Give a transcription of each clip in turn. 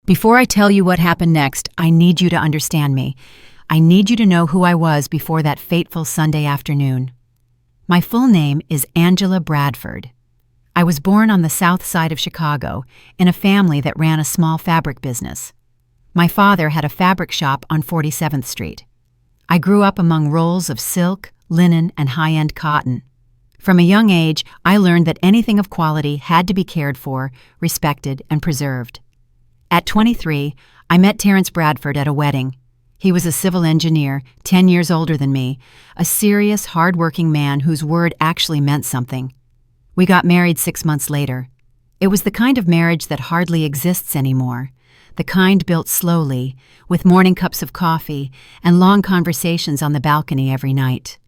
Before I tell you what happened next, I need you to understand me. I need you to know who I was before that fateful Sunday afternoon. My full name is Angela Bradford. I was born on the south side of Chicago in a family that ran a small fabric business. My father had a fabric shop on 47th Street. I grew up among rolls of silk, linen, and high-end cotton. From a young age, I learned that anything of quality had to be cared for, respected, and preserved. At 23, I met Terrence Bradford at a wedding. He was a civil engineer, 10 years older than me, a serious, hard-working man whose word actually meant something. We got married 6 months later. It was the kind of marriage that hardly exists anymore, the kind built slowly, with morning cups of coffee and long conversations on the balcony every night.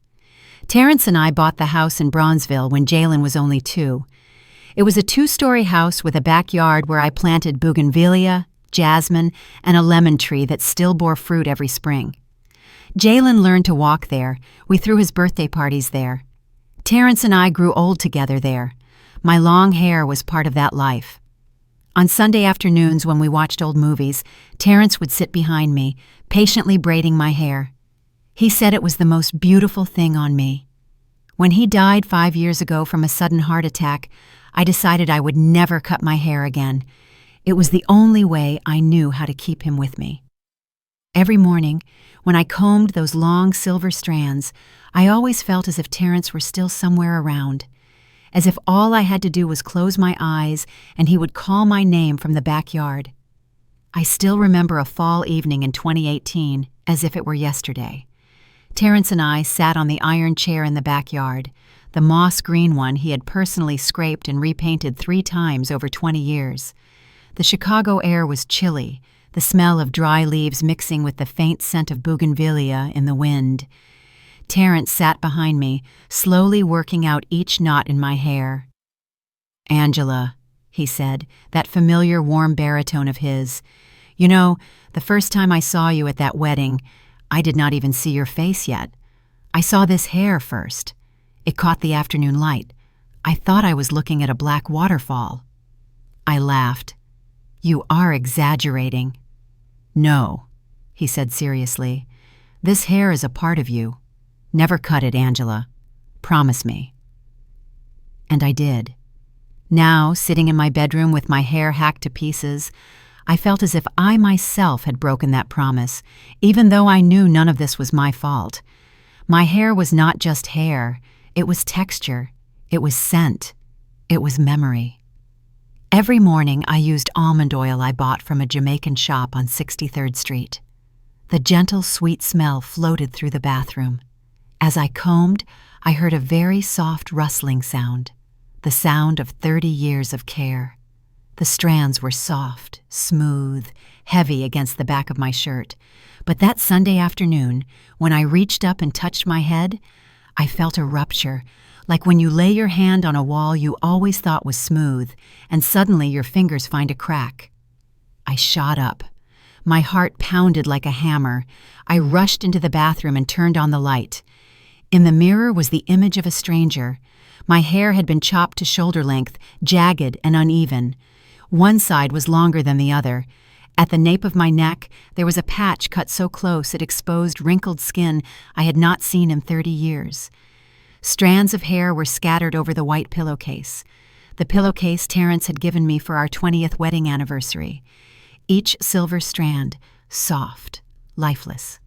Terrence and I bought the house in Bronzeville when Jalen was only 2. It was a 2-story house with a backyard where I planted bougainvillea, jasmine, and a lemon tree that still bore fruit every spring. Jalen learned to walk there. We threw his birthday parties there. Terrence and I grew old together there. My long hair was part of that life. On Sunday afternoons when we watched old movies, Terrence would sit behind me, patiently braiding my hair. He said it was the most beautiful thing on me. When he died 5 years ago from a sudden heart attack, I decided I would never cut my hair again. It was the only way I knew how to keep him with me. Every morning, when I combed those long silver strands, I always felt as if Terrence were still somewhere around, as if all I had to do was close my eyes and he would call my name from the backyard. I still remember a fall evening in 2018 as if it were yesterday. Terrence and I sat on the iron chair in the backyard, the moss-green one he had personally scraped and repainted 3 times over 20 years. The Chicago air was chilly, the smell of dry leaves mixing with the faint scent of bougainvillea in the wind. Terrence sat behind me, slowly working out each knot in my hair. "Angela," he said, that familiar warm baritone of his. "You know, the first time I saw you at that wedding, I did not even see your face yet. I saw this hair first. It caught the afternoon light. I thought I was looking at a black waterfall." I laughed. "You are exaggerating." "No," he said seriously. "This hair is a part of you. Never cut it, Angela. Promise me." And I did. Now, sitting in my bedroom with my hair hacked to pieces, I felt as if I myself had broken that promise, even though I knew none of this was my fault. My hair was not just hair. It was texture. It was scent. It was memory. Every morning I used almond oil I bought from a Jamaican shop on 63rd Street. The gentle, sweet smell floated through the bathroom. As I combed, I heard a very soft rustling sound, the sound of 30 years of care. The strands were soft, smooth, heavy against the back of my shirt. But that Sunday afternoon, when I reached up and touched my head, I felt a rupture, like when you lay your hand on a wall you always thought was smooth, and suddenly your fingers find a crack. I shot up. My heart pounded like a hammer. I rushed into the bathroom and turned on the light. In the mirror was the image of a stranger. My hair had been chopped to shoulder length, jagged and uneven. One side was longer than the other. At the nape of my neck, there was a patch cut so close it exposed wrinkled skin I had not seen in 30 years. Strands of hair were scattered over the white pillowcase. The pillowcase Terrence had given me for our 20th wedding anniversary. Each silver strand, soft, lifeless.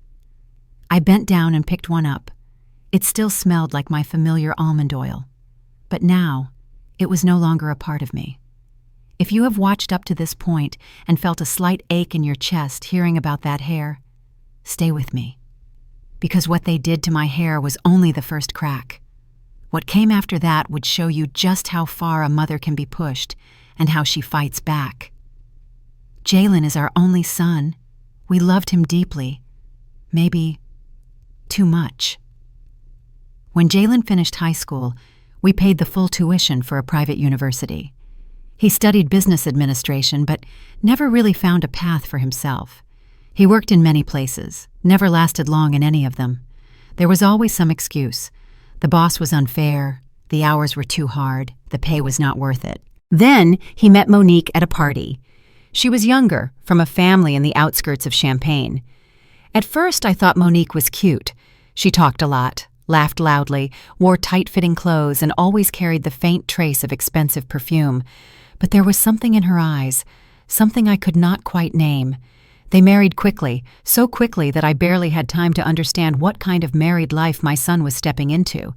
I bent down and picked one up. It still smelled like my familiar almond oil. But now, it was no longer a part of me. If you have watched up to this point and felt a slight ache in your chest hearing about that hair, stay with me. Because what they did to my hair was only the first crack. What came after that would show you just how far a mother can be pushed and how she fights back. Jalen is our only son. We loved him deeply. Maybe too much. When Jalen finished high school, we paid the full tuition for a private university. He studied business administration, but never really found a path for himself. He worked in many places, never lasted long in any of them. There was always some excuse. The boss was unfair, the hours were too hard, the pay was not worth it. Then he met Monique at a party. She was younger, from a family in the outskirts of Champaign. At first, I thought Monique was cute. She talked a lot, laughed loudly, wore tight-fitting clothes, and always carried the faint trace of expensive perfume. But there was something in her eyes, something I could not quite name. They married quickly, so quickly that I barely had time to understand what kind of married life my son was stepping into.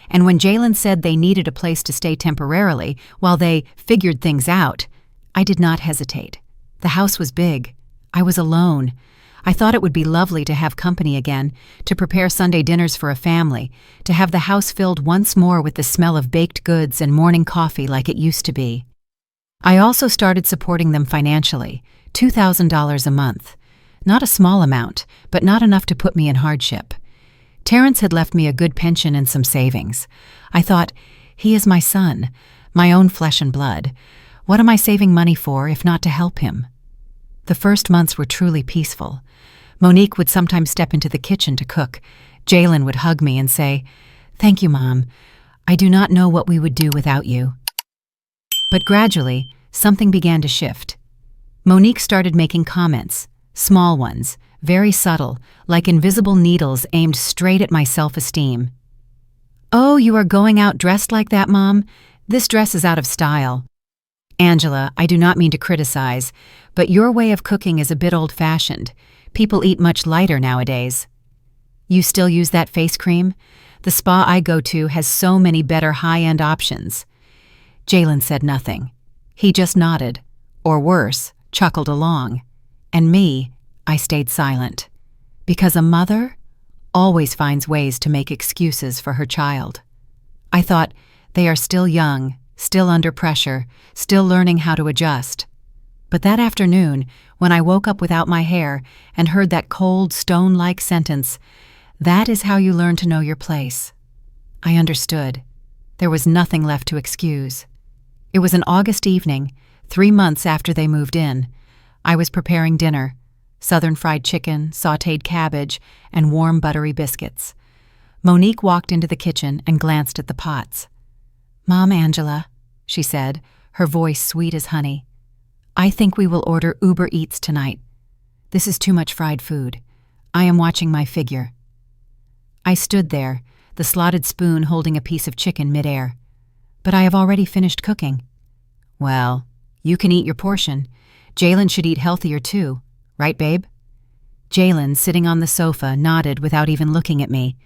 And when Jalen said they needed a place to stay temporarily while they figured things out, I did not hesitate. The house was big. I was alone. I thought it would be lovely to have company again, to prepare Sunday dinners for a family, to have the house filled once more with the smell of baked goods and morning coffee like it used to be. I also started supporting them financially, $2,000 a month. Not a small amount, but not enough to put me in hardship. Terrence had left me a good pension and some savings. I thought, he is my son, my own flesh and blood. What am I saving money for if not to help him? The first months were truly peaceful. Monique would sometimes step into the kitchen to cook. Jalen would hug me and say, "Thank you, Mom. I do not know what we would do without you." But gradually, something began to shift. Monique started making comments, small ones, very subtle, like invisible needles aimed straight at my self-esteem. "Oh, you are going out dressed like that, Mom? This dress is out of style." "Angela, I do not mean to criticize, but your way of cooking is a bit old-fashioned. People eat much lighter nowadays." "You still use that face cream? The spa I go to has so many better high-end options." Jalen said nothing. He just nodded, or worse, chuckled along. And me, I stayed silent. Because a mother always finds ways to make excuses for her child. I thought, they are still young, still under pressure, still learning how to adjust. But that afternoon, when I woke up without my hair and heard that cold, stone-like sentence, "That is how you learn to know your place," I understood. There was nothing left to excuse. It was an August evening, 3 months after they moved in. I was preparing dinner, southern fried chicken, sautéed cabbage, and warm buttery biscuits. Monique walked into the kitchen and glanced at the pots. "Mom, Angela," she said, her voice sweet as honey, "I think we will order Uber Eats tonight. This is too much fried food. I am watching my figure." I stood there, the slotted spoon holding a piece of chicken midair. "But I have already finished cooking." "Well, you can eat your portion. Jalen should eat healthier too. Right, babe?" Jalen, sitting on the sofa, nodded without even looking at me.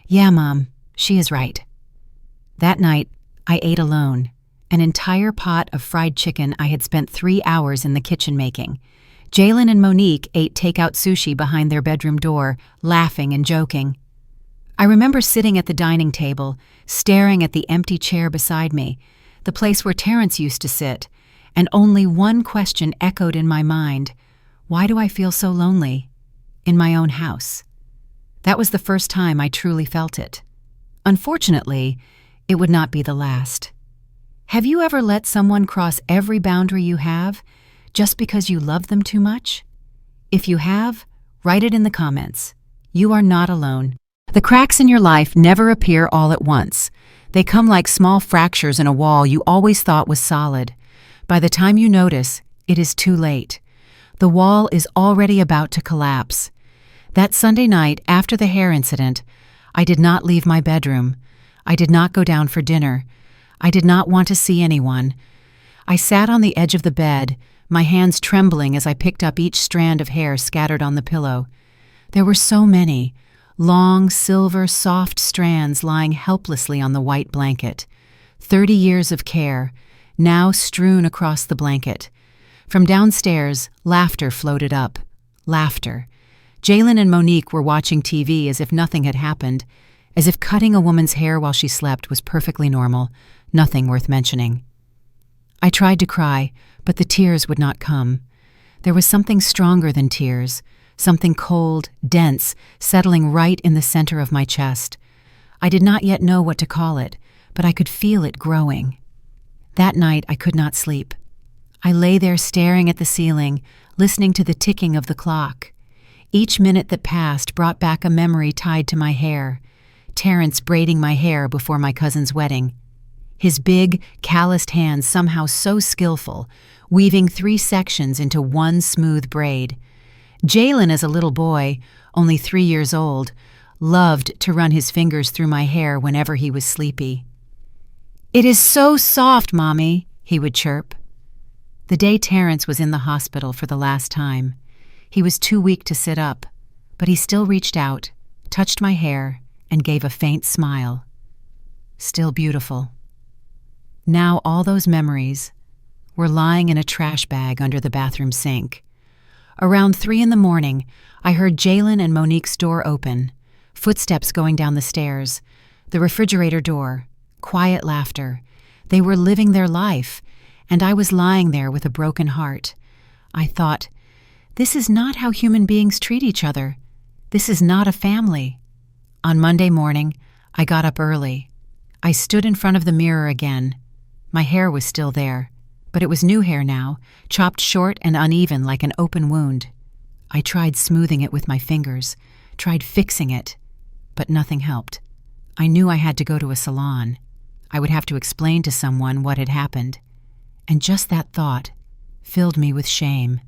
"Yeah, Mom, she is right." That night, I ate alone, an entire pot of fried chicken I had spent 3 hours in the kitchen making. Jalen and Monique ate takeout sushi behind their bedroom door, laughing and joking. I remember sitting at the dining table, staring at the empty chair beside me, the place where Terrence used to sit, and only one question echoed in my mind: why do I feel so lonely in my own house? That was the first time I truly felt it. Unfortunately, it would not be the last. Have you ever let someone cross every boundary you have just because you love them too much? If you have, write it in the comments. You are not alone. The cracks in your life never appear all at once. They come like small fractures in a wall you always thought was solid. By the time you notice, it is too late. The wall is already about to collapse. That Sunday night after the hair incident, I did not leave my bedroom. I did not go down for dinner. I did not want to see anyone. I sat on the edge of the bed, my hands trembling as I picked up each strand of hair scattered on the pillow. There were so many, long, silver, soft strands lying helplessly on the white blanket. 30 years of care, now strewn across the blanket. From downstairs, laughter floated up. Laughter. Jalen and Monique were watching TV as if nothing had happened, as if cutting a woman's hair while she slept was perfectly normal, nothing worth mentioning. I tried to cry, but the tears would not come. There was something stronger than tears, something cold, dense, settling right in the center of my chest. I did not yet know what to call it, but I could feel it growing. That night I could not sleep. I lay there staring at the ceiling, listening to the ticking of the clock. Each minute that passed brought back a memory tied to my hair. Terrence braiding my hair before my cousin's wedding. His big, calloused hands somehow so skillful, weaving 3 sections into one smooth braid. Jalen, as a little boy, only 3 years old, loved to run his fingers through my hair whenever he was sleepy. "It is so soft, Mommy," he would chirp. The day Terrence was in the hospital for the last time, he was too weak to sit up, but he still reached out, touched my hair, and gave a faint smile. Still beautiful. Now all those memories were lying in a trash bag under the bathroom sink. Around 3 in the morning, I heard Jalen and Monique's door open, footsteps going down the stairs, the refrigerator door, quiet laughter. They were living their life, and I was lying there with a broken heart. I thought, this is not how human beings treat each other. This is not a family. On Monday morning, I got up early. I stood in front of the mirror again. My hair was still there, but it was new hair now, chopped short and uneven like an open wound. I tried smoothing it with my fingers, tried fixing it, but nothing helped. I knew I had to go to a salon. I would have to explain to someone what had happened. And just that thought filled me with shame.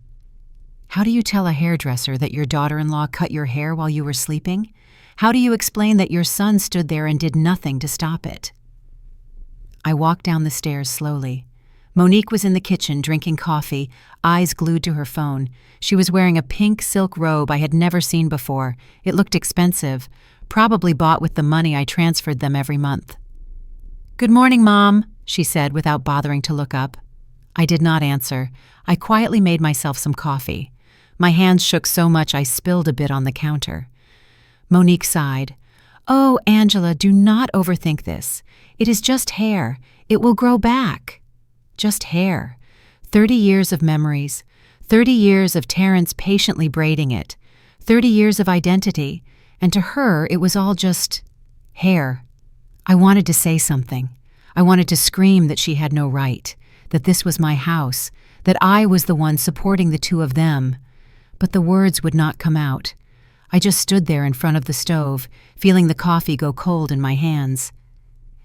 How do you tell a hairdresser that your daughter-in-law cut your hair while you were sleeping? How do you explain that your son stood there and did nothing to stop it? I walked down the stairs slowly. Monique was in the kitchen drinking coffee, eyes glued to her phone. She was wearing a pink silk robe I had never seen before. It looked expensive, probably bought with the money I transferred them every month. "Good morning, Mom," she said without bothering to look up. I did not answer. I quietly made myself some coffee. My hands shook so much I spilled a bit on the counter. Monique sighed. "Oh, Angela, do not overthink this. It is just hair. It will grow back." Just hair. 30 years of memories. 30 years of Terrence patiently braiding it. 30 years of identity. And to her, it was all just hair. I wanted to say something. I wanted to scream that she had no right, that this was my house, that I was the one supporting the two of them. But the words would not come out. I just stood there in front of the stove, feeling the coffee go cold in my hands.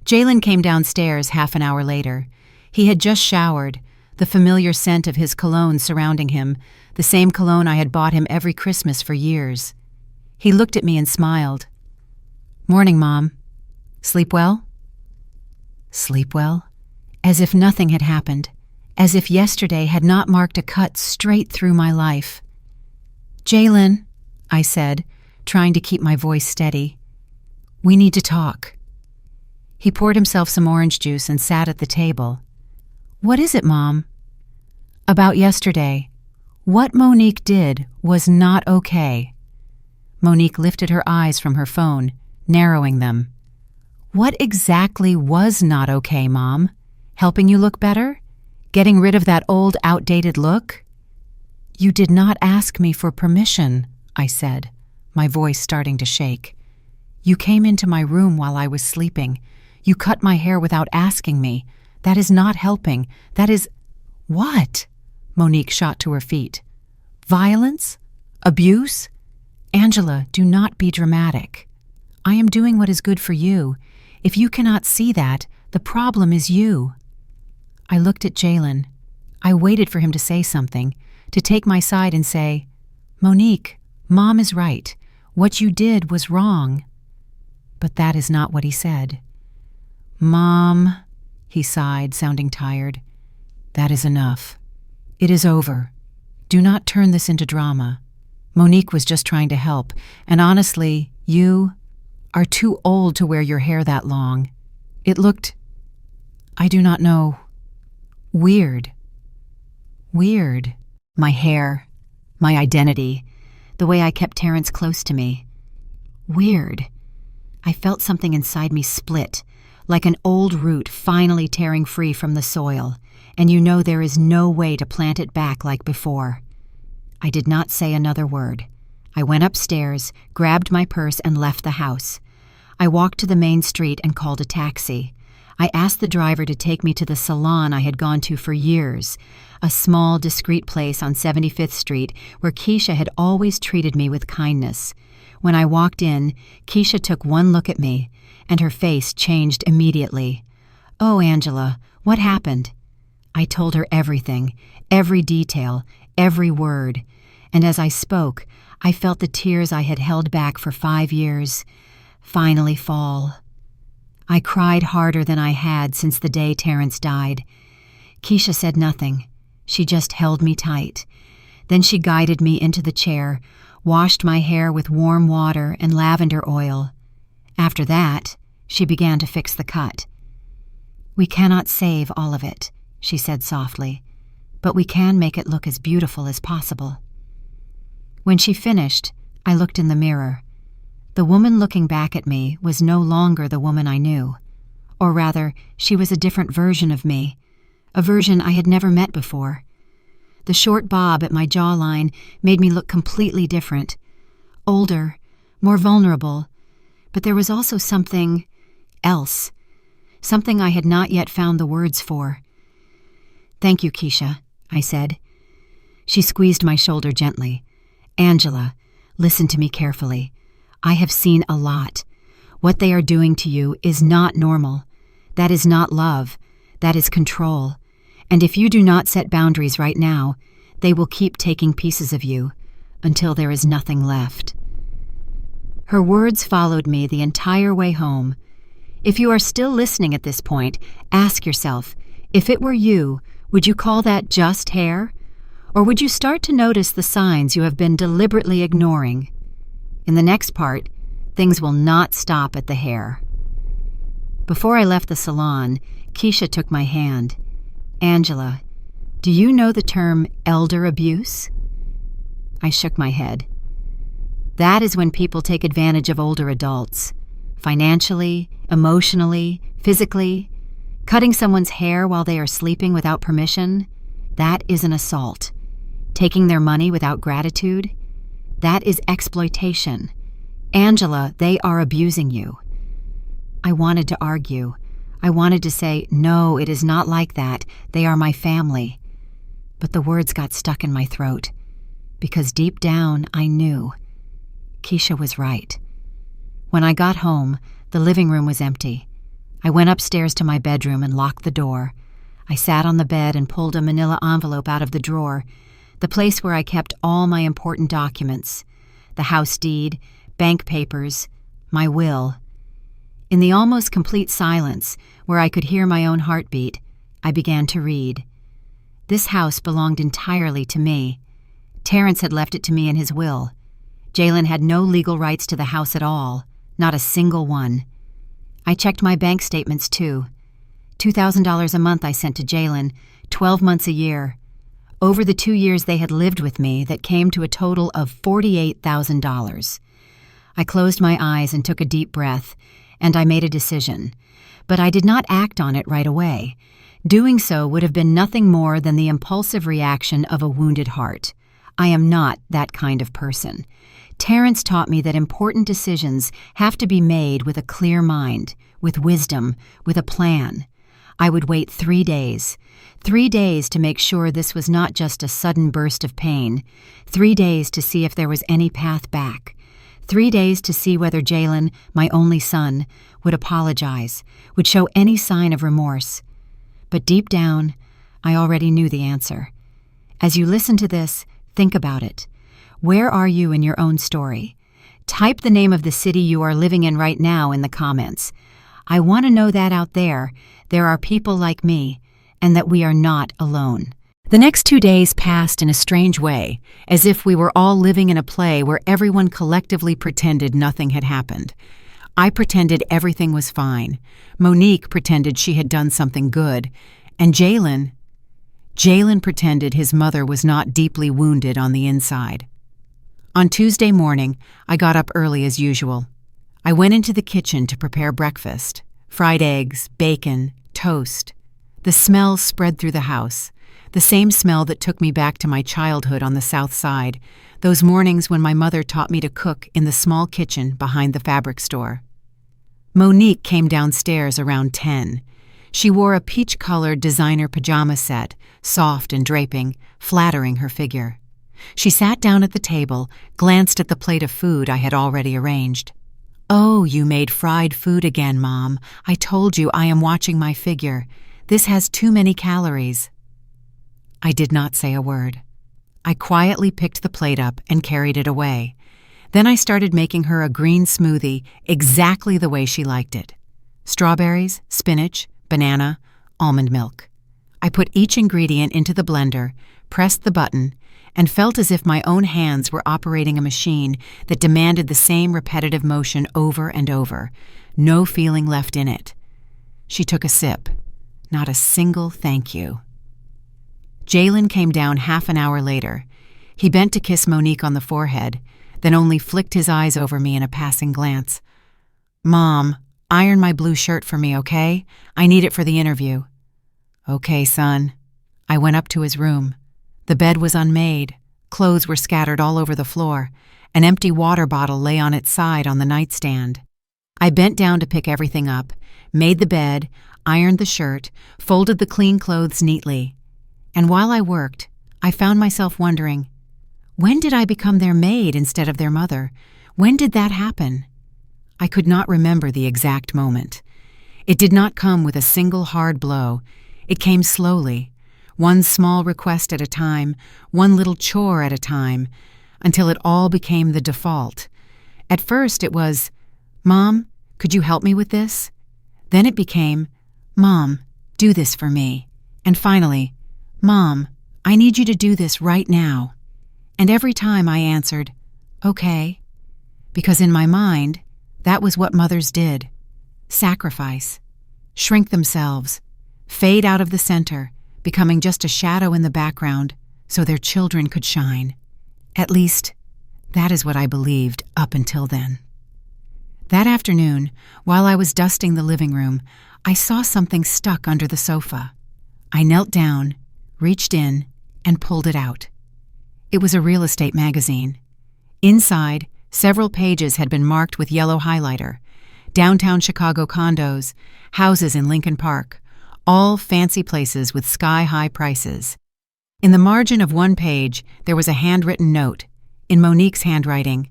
Jalen came downstairs half an hour later. He had just showered, the familiar scent of his cologne surrounding him, the same cologne I had bought him every Christmas for years. He looked at me and smiled. "Morning, Mom. Sleep well?" Sleep well? As if nothing had happened, as if yesterday had not marked a cut straight through my life. "Jalen," I said, trying to keep my voice steady, "we need to talk." He poured himself some orange juice and sat at the table. "What is it, Mom?" "About yesterday. What Monique did was not okay." Monique lifted her eyes from her phone, narrowing them. "What exactly was not okay, Mom? Helping you look better? Getting rid of that old, outdated look?" "You did not ask me for permission," I said, my voice starting to shake. "You came into my room while I was sleeping. You cut my hair without asking me. That is not helping. That is—" "What?" Monique shot to her feet. "Violence? Abuse? Angela, do not be dramatic. I am doing what is good for you. If you cannot see that, the problem is you." I looked at Jalen. I waited for him to say something, to take my side and say, "Monique, Mom is right. What you did was wrong." But that is not what he said. "Mom," he sighed, sounding tired, "that is enough. It is over. Do not turn this into drama. Monique was just trying to help, and honestly, you are too old to wear your hair that long. It looked, I do not know, weird. Weird. My hair, my identity, the way I kept Terrence close to me. Weird. I felt something inside me split, like an old root finally tearing free from the soil, and you know there is no way to plant it back like before. I did not say another word. I went upstairs, grabbed my purse, and left the house. I walked to the main street and called a taxi. I asked the driver to take me to the salon I had gone to for years, a small, discreet place on 75th Street where Keisha had always treated me with kindness. When I walked in, Keisha took one look at me, and her face changed immediately. "Oh, Angela, what happened?" I told her everything, every detail, every word, and as I spoke, I felt the tears I had held back for 5 years finally fall. I cried harder than I had since the day Terrence died. Keisha said nothing. She just held me tight. Then she guided me into the chair, washed my hair with warm water and lavender oil. After that, she began to fix the cut. "We cannot save all of it," she said softly, "but we can make it look as beautiful as possible." When she finished, I looked in the mirror. The woman looking back at me was no longer the woman I knew. Or rather, she was a different version of me, a version I had never met before. The short bob at my jawline made me look completely different. Older, more vulnerable, but there was also something else, something I had not yet found the words for. "Thank you, Keisha," I said. She squeezed my shoulder gently. "Angela, listen to me carefully. I have seen a lot. What they are doing to you is not normal. That is not love. That is control. And if you do not set boundaries right now, they will keep taking pieces of you until there is nothing left." Her words followed me the entire way home. If you are still listening at this point, ask yourself, if it were you, would you call that just hair? Or would you start to notice the signs you have been deliberately ignoring? In the next part, things will not stop at the hair. Before I left the salon, Keisha took my hand. "Angela, do you know the term elder abuse?" I shook my head. "That is when people take advantage of older adults, financially, emotionally, physically. Cutting someone's hair while they are sleeping without permission, that is an assault. Taking their money without gratitude, that is exploitation. Angela, they are abusing you." I wanted to argue. I wanted to say, "No, it is not like that. They are my family." But the words got stuck in my throat, because deep down I knew. Keisha was right. When I got home, the living room was empty. I went upstairs to my bedroom and locked the door. I sat on the bed and pulled a manila envelope out of the drawer, the place where I kept all my important documents, the house deed, bank papers, my will. In the almost complete silence, where I could hear my own heartbeat, I began to read. This house belonged entirely to me. Terrence had left it to me in his will. Jalen had no legal rights to the house at all, not a single one. I checked my bank statements too. $2,000 a month I sent to Jalen, 12 months a year. Over the 2 years they had lived with me, that came to a total of $48,000. I closed my eyes and took a deep breath, and I made a decision. But I did not act on it right away. Doing so would have been nothing more than the impulsive reaction of a wounded heart. I am not that kind of person. Terrence taught me that important decisions have to be made with a clear mind, with wisdom, with a plan. I would wait 3 days. 3 days to make sure this was not just a sudden burst of pain. 3 days to see if there was any path back. 3 days to see whether Jalen, my only son, would apologize, would show any sign of remorse. But deep down, I already knew the answer. As you listen to this, think about it. Where are you in your own story? Type the name of the city you are living in right now in the comments. I want to know that out there are people like me, and that we are not alone. The next 2 days passed in a strange way, as if we were all living in a play where everyone collectively pretended nothing had happened. I pretended everything was fine. Monique pretended she had done something good. And Jalen pretended his mother was not deeply wounded on the inside. On Tuesday morning, I got up early as usual. I went into the kitchen to prepare breakfast. Fried eggs, bacon, toast. The smell spread through the house. The same smell that took me back to my childhood on the South Side, those mornings when my mother taught me to cook in the small kitchen behind the fabric store. Monique came downstairs around 10. She wore a peach-colored designer pajama set, soft and draping, flattering her figure. She sat down at the table, glanced at the plate of food I had already arranged. "Oh, you made fried food again, Mom. I told you I am watching my figure. This has too many calories." I did not say a word. I quietly picked the plate up and carried it away. Then I started making her a green smoothie exactly the way she liked it. Strawberries, spinach, banana, almond milk. I put each ingredient into the blender, pressed the button, and felt as if my own hands were operating a machine that demanded the same repetitive motion over and over, no feeling left in it. She took a sip. Not a single thank you. Jalen came down half an hour later. He bent to kiss Monique on the forehead, then only flicked his eyes over me in a passing glance. "Mom, iron my blue shirt for me, okay? I need it for the interview." "Okay, son." I went up to his room. The bed was unmade. Clothes were scattered all over the floor. An empty water bottle lay on its side on the nightstand. I bent down to pick everything up, made the bed, ironed the shirt, folded the clean clothes neatly. And while I worked, I found myself wondering, when did I become their maid instead of their mother? When did that happen? I could not remember the exact moment. It did not come with a single hard blow. It came slowly, one small request at a time, one little chore at a time, until it all became the default. At first it was, "Mom, could you help me with this?" Then it became, "Mom, do this for me." And finally, "Mom, I need you to do this right now." And every time I answered, "Okay," because in my mind, that was what mothers did. Sacrifice, shrink themselves, fade out of the center, becoming just a shadow in the background so their children could shine. At least, that is what I believed up until then. That afternoon, while I was dusting the living room, I saw something stuck under the sofa. I knelt down, reached in, and pulled it out. It was a real estate magazine. Inside, several pages had been marked with yellow highlighter. Downtown Chicago condos, houses in Lincoln Park, all fancy places with sky-high prices. In the margin of one page, there was a handwritten note, in Monique's handwriting.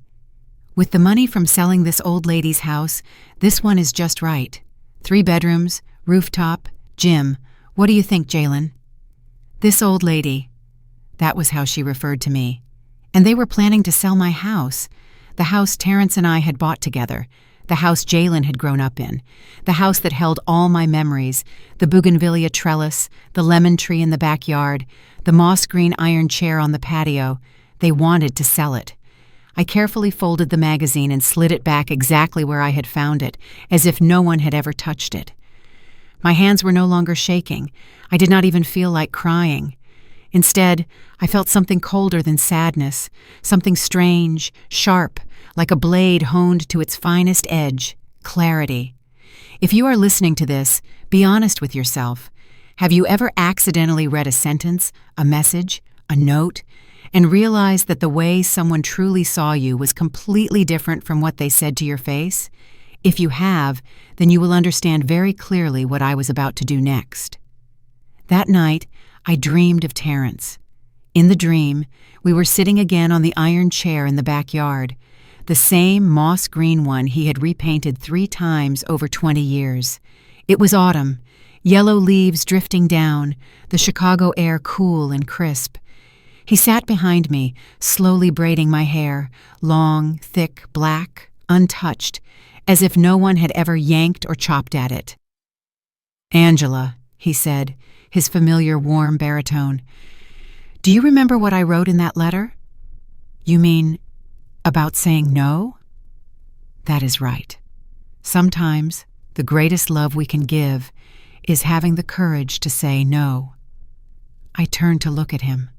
"With the money from selling this old lady's house, this one is just right. 3 bedrooms, rooftop, gym. What do you think, Jalen?" This old lady. That was how she referred to me. And they were planning to sell my house, the house Terrence and I had bought together, the house Jalen had grown up in, the house that held all my memories, the bougainvillea trellis, the lemon tree in the backyard, the moss green iron chair on the patio. They wanted to sell it. I carefully folded the magazine and slid it back exactly where I had found it, as if no one had ever touched it. My hands were no longer shaking. I did not even feel like crying. Instead, I felt something colder than sadness, something strange, sharp, like a blade honed to its finest edge, clarity. If you are listening to this, be honest with yourself. Have you ever accidentally read a sentence, a message, a note, and realized that the way someone truly saw you was completely different from what they said to your face? If you have, then you will understand very clearly what I was about to do next. That night, I dreamed of Terrence. In the dream, we were sitting again on the iron chair in the backyard, the same moss-green one he had repainted 3 times over 20 years. It was autumn, yellow leaves drifting down, the Chicago air cool and crisp. He sat behind me, slowly braiding my hair, long, thick, black, untouched, as if no one had ever yanked or chopped at it. "Angela," he said, his familiar warm baritone, "do you remember what I wrote in that letter?" "You mean about saying no?" "That is right. Sometimes the greatest love we can give is having the courage to say no." I turned to look at him.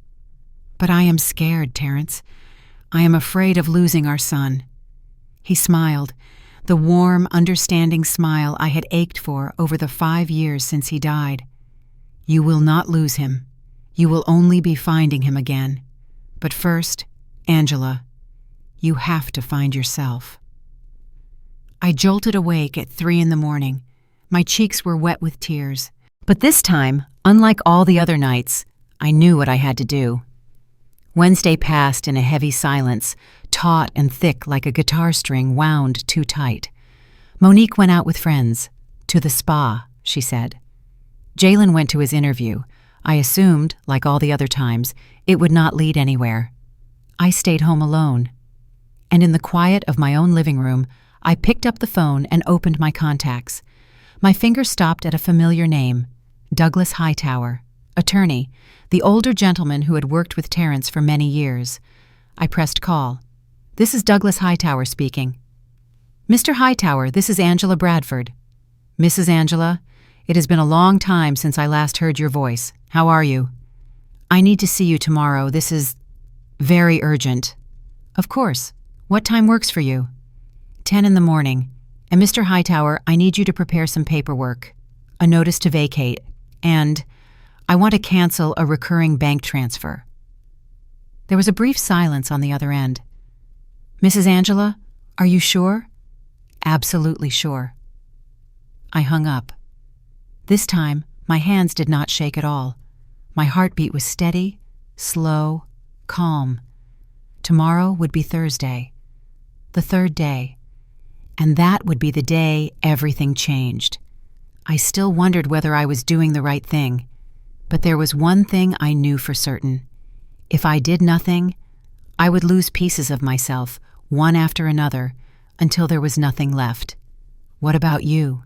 "But I am scared, Terrence. I am afraid of losing our son." He smiled, the warm, understanding smile I had ached for over the 5 years since he died. "You will not lose him. You will only be finding him again. But first, Angela, you have to find yourself." I jolted awake at 3 in the morning. My cheeks were wet with tears. But this time, unlike all the other nights, I knew what I had to do. Wednesday passed in a heavy silence, taut and thick like a guitar string wound too tight. Monique went out with friends. "To the spa," she said. Jalen went to his interview, I assumed, like all the other times, it would not lead anywhere. I stayed home alone. And in the quiet of my own living room, I picked up the phone and opened my contacts. My finger stopped at a familiar name, Douglas Hightower, attorney, the older gentleman who had worked with Terrence for many years. I pressed call. "This is Douglas Hightower speaking." "Mr. Hightower, this is Angela Bradford." "Mrs. Angela, it has been a long time since I last heard your voice. How are you?" "I need to see you tomorrow. This is very urgent." "Of course. What time works for you?" 10 in the morning. And Mr. Hightower, I need you to prepare some paperwork, a notice to vacate, and I want to cancel a recurring bank transfer." There was a brief silence on the other end. "Mrs. Angela, are you sure?" "Absolutely sure." I hung up. This time, my hands did not shake at all. My heartbeat was steady, slow, calm. Tomorrow would be Thursday, the third day, and that would be the day everything changed. I still wondered whether I was doing the right thing, but there was one thing I knew for certain. If I did nothing, I would lose pieces of myself, one after another, until there was nothing left. What about you?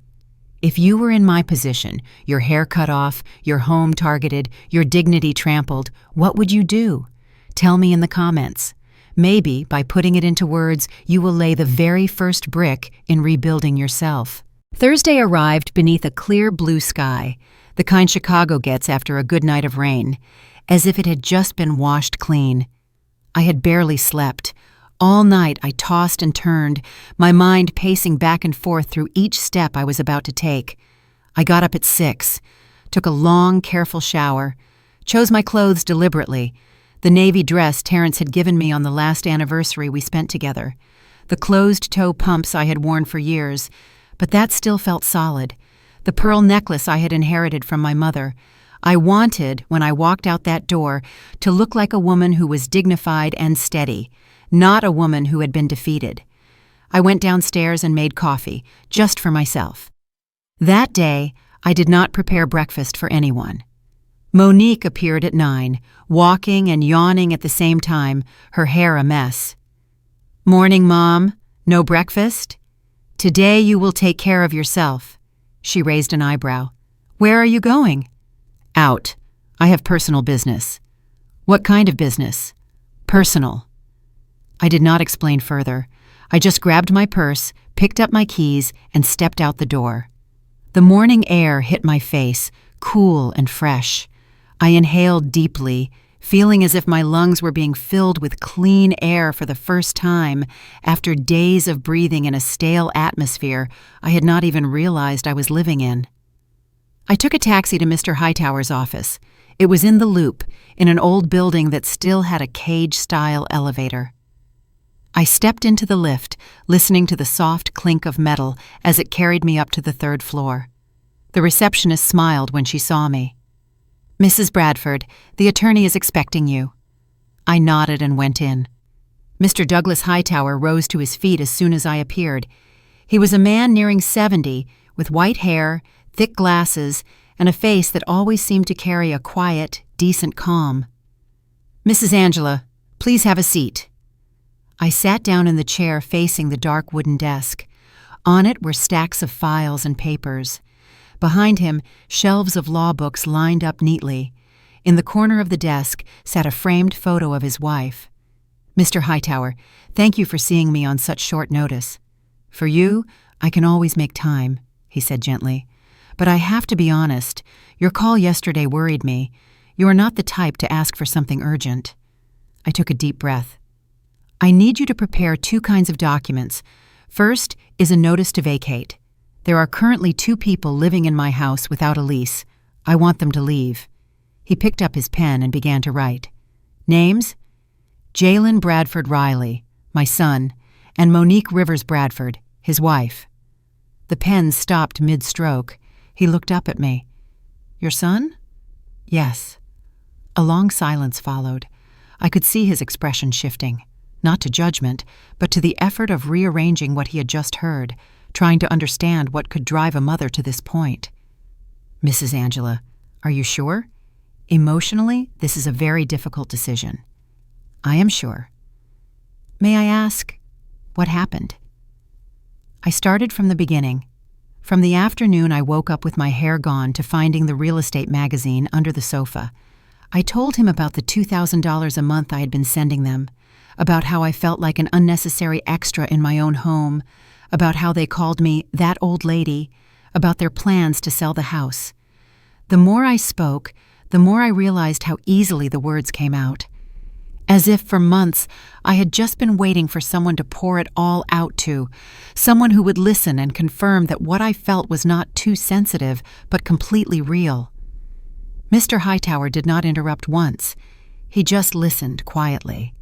If you were in my position, your hair cut off, your home targeted, your dignity trampled, what would you do? Tell me in the comments. Maybe, by putting it into words, you will lay the very first brick in rebuilding yourself. Thursday arrived beneath a clear blue sky, the kind Chicago gets after a good night of rain, as if it had just been washed clean. I had barely slept. All night I tossed and turned, my mind pacing back and forth through each step I was about to take. I got up at 6, took a long, careful shower, chose my clothes deliberately, the navy dress Terrence had given me on the last anniversary we spent together, the closed-toe pumps I had worn for years, but that still felt solid, the pearl necklace I had inherited from my mother. I wanted, when I walked out that door, to look like a woman who was dignified and steady, not a woman who had been defeated. I went downstairs and made coffee, just for myself. That day, I did not prepare breakfast for anyone. Monique appeared at 9, walking and yawning at the same time, her hair a mess. "Morning, Mom. No breakfast? Today you will take care of yourself." She raised an eyebrow. "Where are you going?" "Out. I have personal business." "What kind of business?" "Personal." I did not explain further. I just grabbed my purse, picked up my keys, and stepped out the door. The morning air hit my face, cool and fresh. I inhaled deeply, feeling as if my lungs were being filled with clean air for the first time after days of breathing in a stale atmosphere I had not even realized I was living in. I took a taxi to Mr. Hightower's office. It was in the Loop, in an old building that still had a cage-style elevator. I stepped into the lift, listening to the soft clink of metal as it carried me up to the 3rd floor. The receptionist smiled when she saw me. "Mrs. Bradford, the attorney is expecting you." I nodded and went in. Mr. Douglas Hightower rose to his feet as soon as I appeared. He was a man nearing 70, with white hair, thick glasses, and a face that always seemed to carry a quiet, decent calm. "Mrs. Angela, please have a seat." I sat down in the chair facing the dark wooden desk. On it were stacks of files and papers. Behind him, shelves of law books lined up neatly. In the corner of the desk sat a framed photo of his wife. "Mr. Hightower, thank you for seeing me on such short notice. For you, I can always make time," he said gently. "But I have to be honest, your call yesterday worried me. You are not the type to ask for something urgent." I took a deep breath. "I need you to prepare 2 kinds of documents. First is a notice to vacate. There are currently 2 people living in my house without a lease. I want them to leave." He picked up his pen and began to write. "Names? Jalen Bradford Riley, my son, and Monique Rivers Bradford, his wife." The pen stopped mid-stroke. He looked up at me. "Your son?" "Yes." A long silence followed. I could see his expression shifting, not to judgment, but to the effort of rearranging what he had just heard, trying to understand what could drive a mother to this point. "Mrs. Angela, are you sure? Emotionally, this is a very difficult decision. I am sure. May I ask, what happened? I started from the beginning. From the afternoon I woke up with my hair gone to finding the real estate magazine under the sofa. I told him about the $2,000 a month I had been sending them, about how I felt like an unnecessary extra in my own home, about how they called me that old lady, about their plans to sell the house. The more I spoke, the more I realized how easily the words came out. As if for months I had just been waiting for someone to pour it all out to, someone who would listen and confirm that what I felt was not too sensitive, but completely real. Mr. Hightower did not interrupt once. He just listened quietly.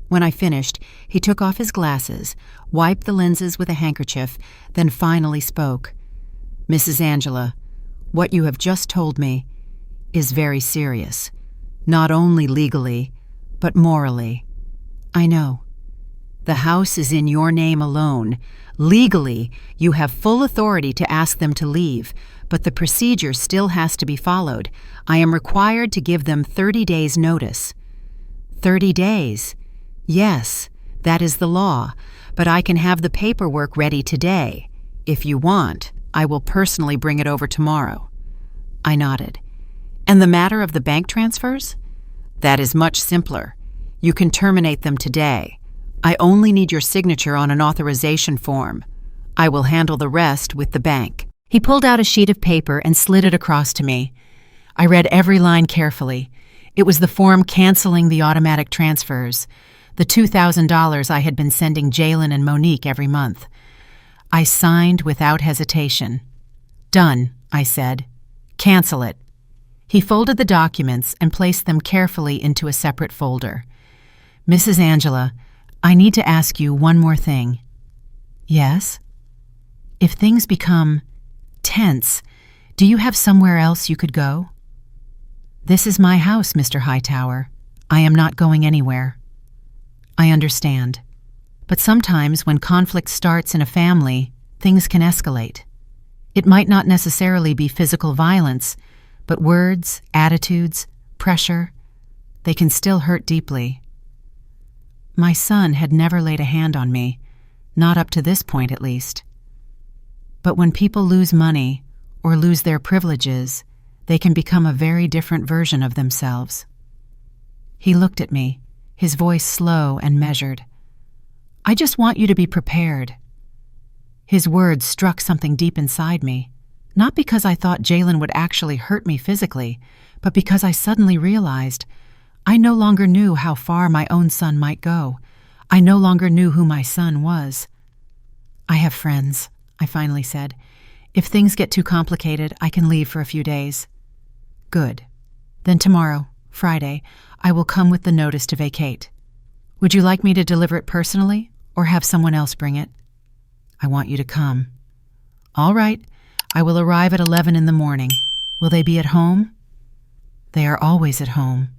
When I finished, he took off his glasses, wiped the lenses with a handkerchief, then finally spoke. "Mrs. Angela, what you have just told me is very serious, not only legally, but morally. I know. The house is in your name alone. Legally, you have full authority to ask them to leave, but the procedure still has to be followed. I am required to give them 30 days' notice." 30 days? Yes, that is the law, but I can have the paperwork ready today. If you want, I will personally bring it over tomorrow. I nodded. And the matter of the bank transfers? That is much simpler. You can terminate them today. I only need your signature on an authorization form. I will handle the rest with the bank. He pulled out a sheet of paper and slid it across to me. I read every line carefully. It was the form canceling the automatic transfers, the $2,000 I had been sending Jalen and Monique every month. I signed without hesitation. "Done," I said. "Cancel it." He folded the documents and placed them carefully into a separate folder. "Mrs. Angela, I need to ask you one more thing." "Yes?" "If things become tense, do you have somewhere else you could go?" "This is my house, Mr. Hightower. I am not going anywhere." "I understand. But sometimes when conflict starts in a family, things can escalate. It might not necessarily be physical violence, but words, attitudes, pressure, they can still hurt deeply." My son had never laid a hand on me, not up to this point at least. But when people lose money or lose their privileges, they can become a very different version of themselves. He looked at me, his voice slow and measured. "I just want you to be prepared." His words struck something deep inside me, not because I thought Jalen would actually hurt me physically, but because I suddenly realized I no longer knew how far my own son might go. I no longer knew who my son was. "I have friends," I finally said. "If things get too complicated, I can leave for a few days." "Good. Then tomorrow, Friday, I will come with the notice to vacate. Would you like me to deliver it personally, or have someone else bring it?" "I want you to come." "All right. I will arrive at 11 in the morning. Will they be at home?" "They are always at home."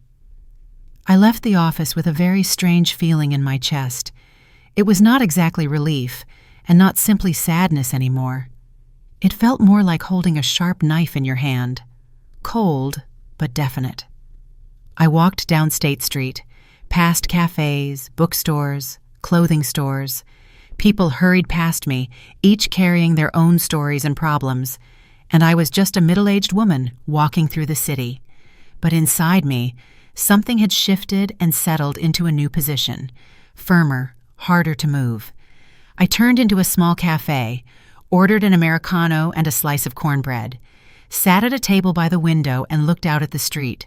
I left the office with a very strange feeling in my chest. It was not exactly relief, and not simply sadness anymore. It felt more like holding a sharp knife in your hand, cold but definite. I walked down State Street, past cafes, bookstores, clothing stores. People hurried past me, each carrying their own stories and problems, and I was just a middle-aged woman walking through the city. But inside me, something had shifted and settled into a new position, firmer, harder to move. I turned into a small cafe, ordered an Americano and a slice of cornbread, sat at a table by the window and looked out at the street.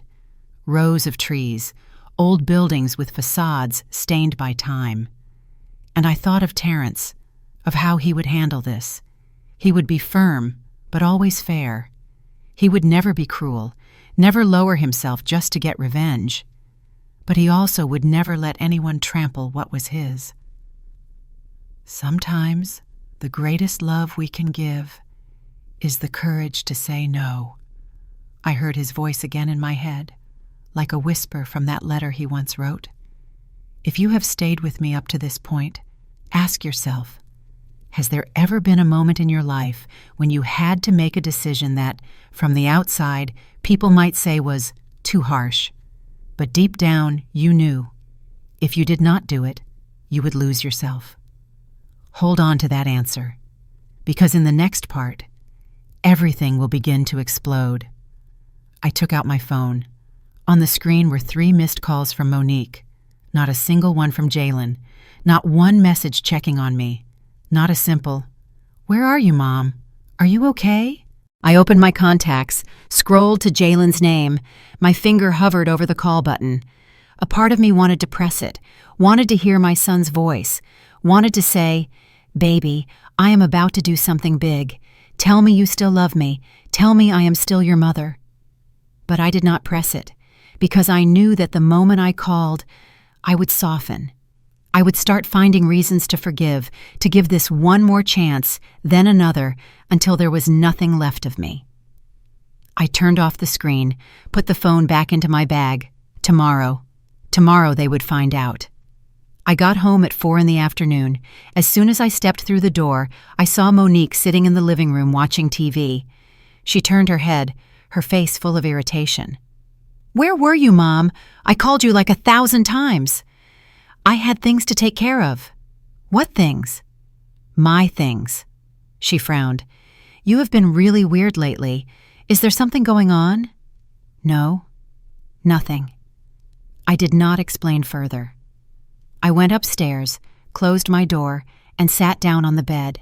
Rows of trees, old buildings with facades stained by time. And I thought of Terrence, of how he would handle this. He would be firm, but always fair. He would never be cruel, never lower himself just to get revenge. But he also would never let anyone trample what was his. Sometimes the greatest love we can give is the courage to say no. I heard his voice again in my head, like a whisper from that letter he once wrote. If you have stayed with me up to this point, ask yourself, has there ever been a moment in your life when you had to make a decision that, from the outside, people might say was too harsh. But deep down, you knew. If you did not do it, you would lose yourself. Hold on to that answer, because in the next part, everything will begin to explode. I took out my phone. On the screen were 3 missed calls from Monique. Not a single one from Jalen. Not one message checking on me. Not a simple, "Where are you, Mom? Are you okay?" I opened my contacts, scrolled to Jalen's name. My finger hovered over the call button. A part of me wanted to press it, wanted to hear my son's voice, wanted to say, "Baby, I am about to do something big. Tell me you still love me. Tell me I am still your mother." But I did not press it, because I knew that the moment I called, I would soften. I would start finding reasons to forgive, to give this one more chance, then another, until there was nothing left of me. I turned off the screen, put the phone back into my bag. Tomorrow they would find out. I got home at 4 in the afternoon. As soon as I stepped through the door, I saw Monique sitting in the living room watching TV. She turned her head, her face full of irritation. "Where were you, Mom? I called you like 1,000 times." "I had things to take care of." "What things?" "My things." She frowned. "You have been really weird lately. Is there something going on?" "No, nothing." I did not explain further. I went upstairs, closed my door, and sat down on the bed.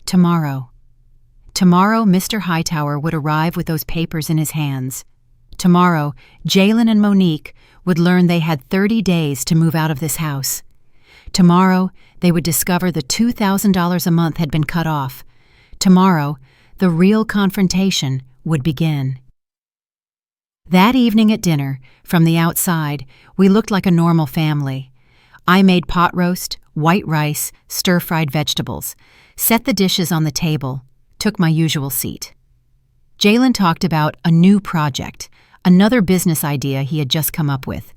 Tomorrow Mr. Hightower would arrive with those papers in his hands. Tomorrow, Jalen and Monique would learn they had 30 days to move out of this house. Tomorrow, they would discover the $2,000 a month had been cut off. Tomorrow, the real confrontation would begin. That evening at dinner, from the outside, we looked like a normal family. I made pot roast, white rice, stir-fried vegetables, set the dishes on the table, took my usual seat. Jalen talked about a new project, another business idea he had just come up with.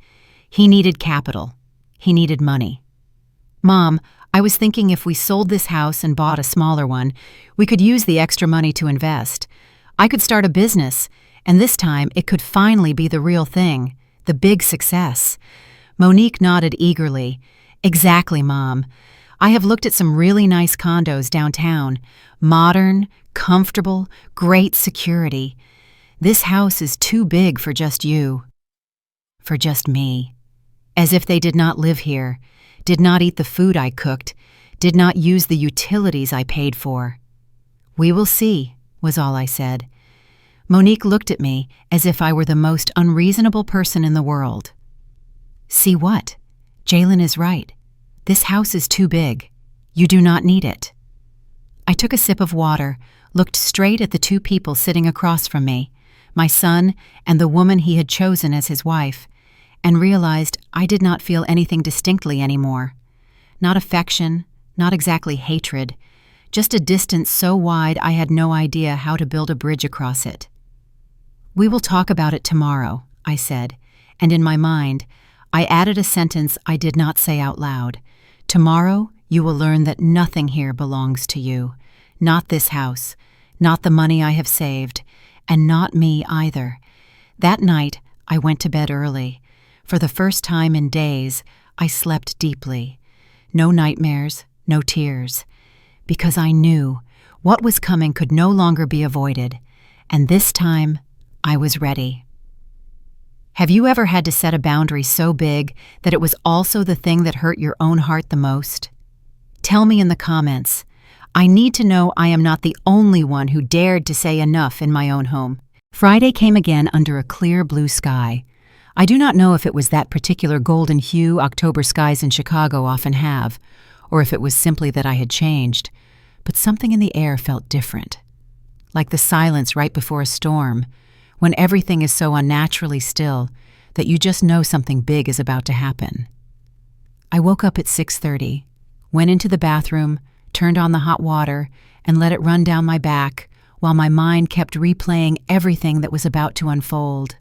He needed capital. He needed money. "Mom, I was thinking if we sold this house and bought a smaller one, we could use the extra money to invest. I could start a business, and this time it could finally be the real thing, the big success." Monique nodded eagerly. "Exactly, Mom. I have looked at some really nice condos downtown. Modern, comfortable, great security. This house is too big for just you. For just me. As if they did not live here, did not eat the food I cooked, did not use the utilities I paid for." "We will see," was all I said. Monique looked at me as if I were the most unreasonable person in the world. "See what? Jalen is right. This house is too big. You do not need it." I took a sip of water, looked straight at the 2 people sitting across from me, my son and the woman he had chosen as his wife, and realized I did not feel anything distinctly anymore. Not affection, not exactly hatred, just a distance so wide I had no idea how to build a bridge across it. "We will talk about it tomorrow," I said, and in my mind, I added a sentence I did not say out loud. "Tomorrow, you will learn that nothing here belongs to you. Not this house, not the money I have saved, and not me either." That night, I went to bed early. For the first time in days, I slept deeply. No nightmares, no tears. Because I knew what was coming could no longer be avoided, and this time, I was ready. Have you ever had to set a boundary so big that it was also the thing that hurt your own heart the most? Tell me in the comments. I need to know I am not the only one who dared to say enough in my own home. Friday came again under a clear blue sky. I do not know if it was that particular golden hue October skies in Chicago often have, or if it was simply that I had changed, but something in the air felt different. Like the silence right before a storm, when everything is so unnaturally still that you just know something big is about to happen. I woke up at 6:30, went into the bathroom, turned on the hot water, and let it run down my back while my mind kept replaying everything that was about to unfold.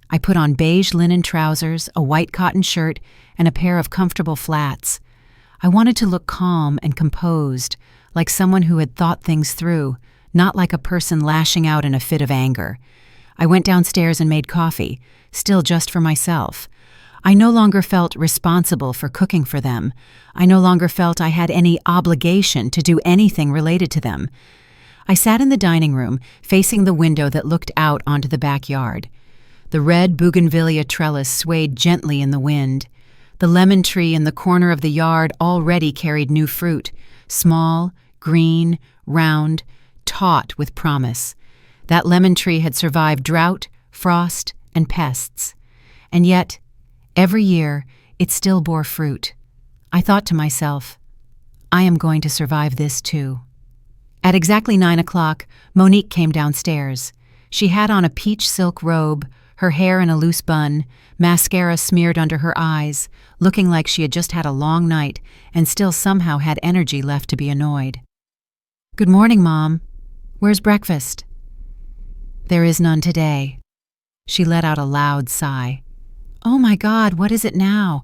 I put on beige linen trousers, a white cotton shirt, and a pair of comfortable flats. I wanted to look calm and composed, like someone who had thought things through, not like a person lashing out in a fit of anger. I went downstairs and made coffee, still just for myself. I no longer felt responsible for cooking for them. I no longer felt I had any obligation to do anything related to them. I sat in the dining room, facing the window that looked out onto the backyard. The red bougainvillea trellis swayed gently in the wind. The lemon tree in the corner of the yard already carried new fruit, small, green, round, taut with promise. That lemon tree had survived drought, frost, and pests. And yet, every year, it still bore fruit. I thought to myself, I am going to survive this too. At exactly 9 o'clock, Monique came downstairs. She had on a peach silk robe, her hair in a loose bun, mascara smeared under her eyes, looking like she had just had a long night and still somehow had energy left to be annoyed. "Good morning, Mom. Where's breakfast?" "There is none today." She let out a loud sigh. "Oh my God, what is it now?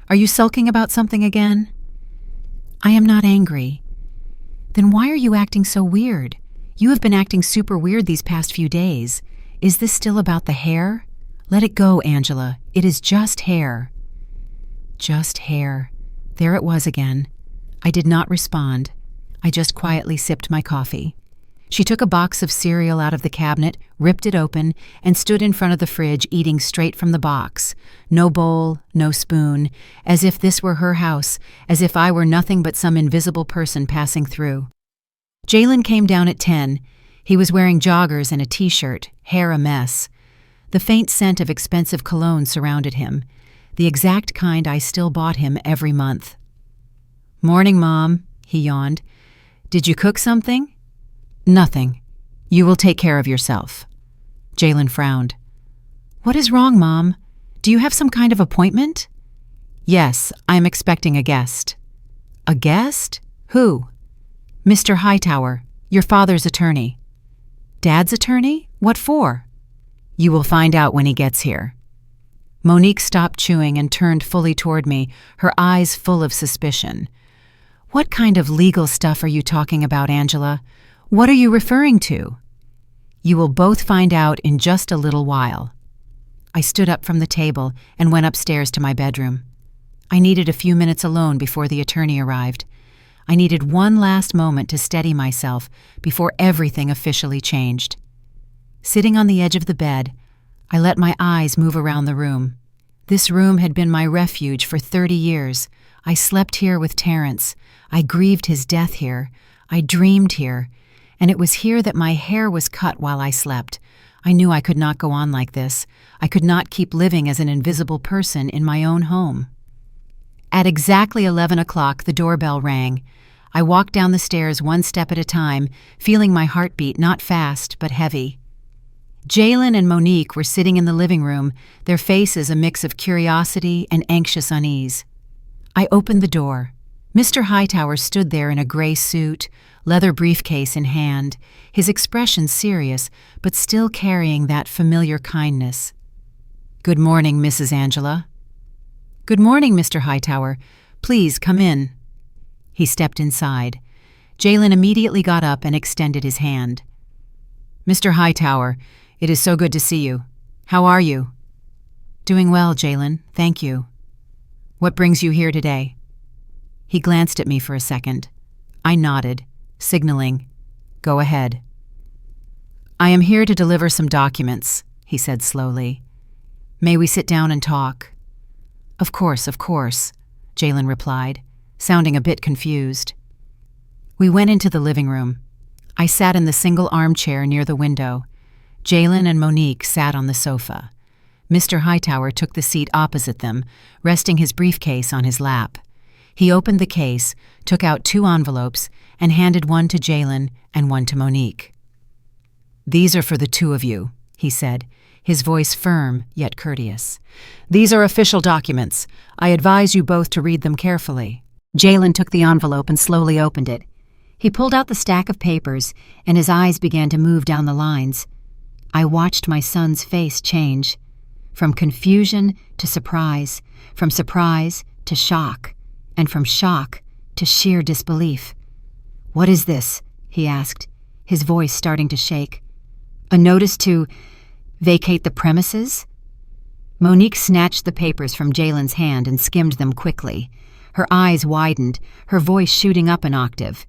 Are you sulking about something again?" "I am not angry." "Then why are you acting so weird? You have been acting super weird these past few days. Is this still about the hair? Let it go, Angela. It is just hair." Just hair. There it was again. I did not respond. I just quietly sipped my coffee. She took a box of cereal out of the cabinet, ripped it open, and stood in front of the fridge eating straight from the box. No bowl, no spoon, as if this were her house, as if I were nothing but some invisible person passing through. Jalen came down at 10. He was wearing joggers and a t-shirt, hair a mess. The faint scent of expensive cologne surrounded him, the exact kind I still bought him every month. "Morning, Mom," he yawned. "Did you cook something?" "Nothing. You will take care of yourself." Jalen frowned. "What is wrong, Mom? Do you have some kind of appointment?" "Yes, I am expecting a guest." "A guest? Who?" "Mr. Hightower, your father's attorney." "Dad's attorney? What for?" "You will find out when he gets here." Monique stopped chewing and turned fully toward me, her eyes full of suspicion. "What kind of legal stuff are you talking about, Angela? What are you referring to?" "You will both find out in just a little while." I stood up from the table and went upstairs to my bedroom. I needed a few minutes alone before the attorney arrived. I needed one last moment to steady myself before everything officially changed. Sitting on the edge of the bed, I let my eyes move around the room. This room had been my refuge for 30 years. I slept here with Terrence. I grieved his death here. I dreamed here. And it was here that my hair was cut while I slept. I knew I could not go on like this. I could not keep living as an invisible person in my own home. At exactly 11 o'clock, the doorbell rang. I walked down the stairs one step at a time, feeling my heartbeat not fast but heavy. Jalen and Monique were sitting in the living room, their faces a mix of curiosity and anxious unease. I opened the door. Mr. Hightower stood there in a gray suit, leather briefcase in hand, his expression serious, but still carrying that familiar kindness. "Good morning, Mrs. Angela." "Good morning, Mr. Hightower. Please come in." He stepped inside. Jalen immediately got up and extended his hand. "Mr. Hightower, it is so good to see you. How are you?" "Doing well, Jalen. Thank you." "What brings you here today?" He glanced at me for a second. I nodded, signaling, "Go ahead." "I am here to deliver some documents," he said slowly. "May we sit down and talk?" Of course," Jalen replied, sounding a bit confused. We went into the living room. I sat in the single armchair near the window. Jalen and Monique sat on the sofa. Mr. Hightower took the seat opposite them, resting his briefcase on his lap. He opened the case, took out 2 envelopes, and handed one to Jalen and one to Monique. "These are for the 2 of you," he said, his voice firm yet courteous. "These are official documents. I advise you both to read them carefully." Jalen took the envelope and slowly opened it. He pulled out the stack of papers, and his eyes began to move down the lines. I watched my son's face change, from confusion to surprise, from surprise to shock, and from shock to sheer disbelief. "What is this?" he asked, his voice starting to shake. "A notice to Vacate the premises? Monique snatched the papers from Jalen's hand and skimmed them quickly. Her eyes widened, her voice shooting up an octave.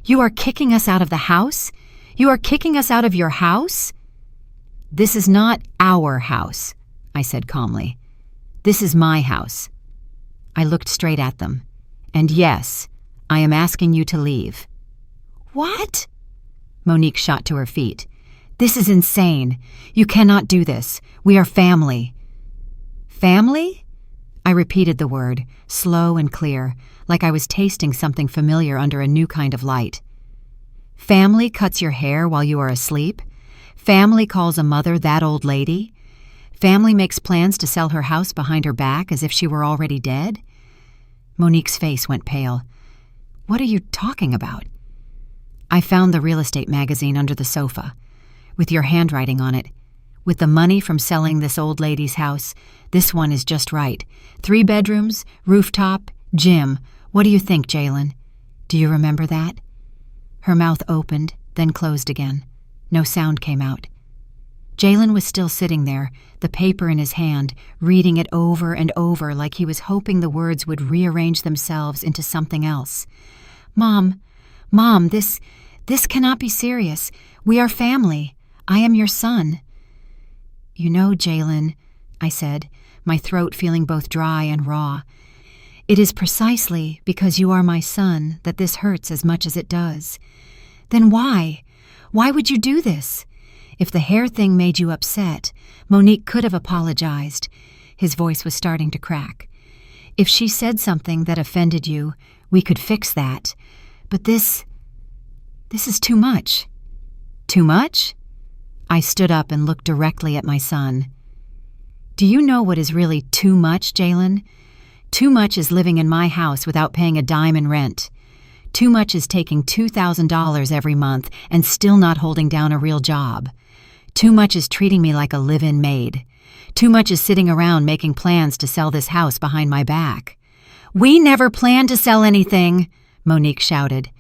You are kicking us out of the house? You are kicking us out of your house? This is not our house, I said calmly. This is my house. I looked straight at them. And yes, I am asking you to leave. What? Monique shot to her feet. This is insane. You cannot do this. We are family. Family? I repeated the word, slow and clear, like I was tasting something familiar under a new kind of light. Family cuts your hair while you are asleep? Family calls a mother that old lady? Family makes plans to sell her house behind her back as if she were already dead? Monique's face went pale. What are you talking about? I found the real estate magazine under the sofa, with your handwriting on it. With the money from selling this old lady's house, this one is just right. 3 bedrooms, rooftop, gym. What do you think, Jalen? Do you remember that? Her mouth opened, then closed again. No sound came out. Jalen was still sitting there, the paper in his hand, reading it over and over like he was hoping the words would rearrange themselves into something else. Mom, this cannot be serious. We are family. I am your son. You know, Jalen, I said, my throat feeling both dry and raw. It is precisely because you are my son that this hurts as much as it does. Then why? Why would you do this? If the hair thing made you upset, Monique could have apologized. His voice was starting to crack. If she said something that offended you, we could fix that. But this is too much. Too much? I stood up and looked directly at my son. Do you know what is really too much, Jalen? Too much is living in my house without paying a dime in rent. Too much is taking $2,000 every month and still not holding down a real job. Too much is treating me like a live-in maid. Too much is sitting around making plans to sell this house behind my back. We never planned to sell anything, Monique shouted.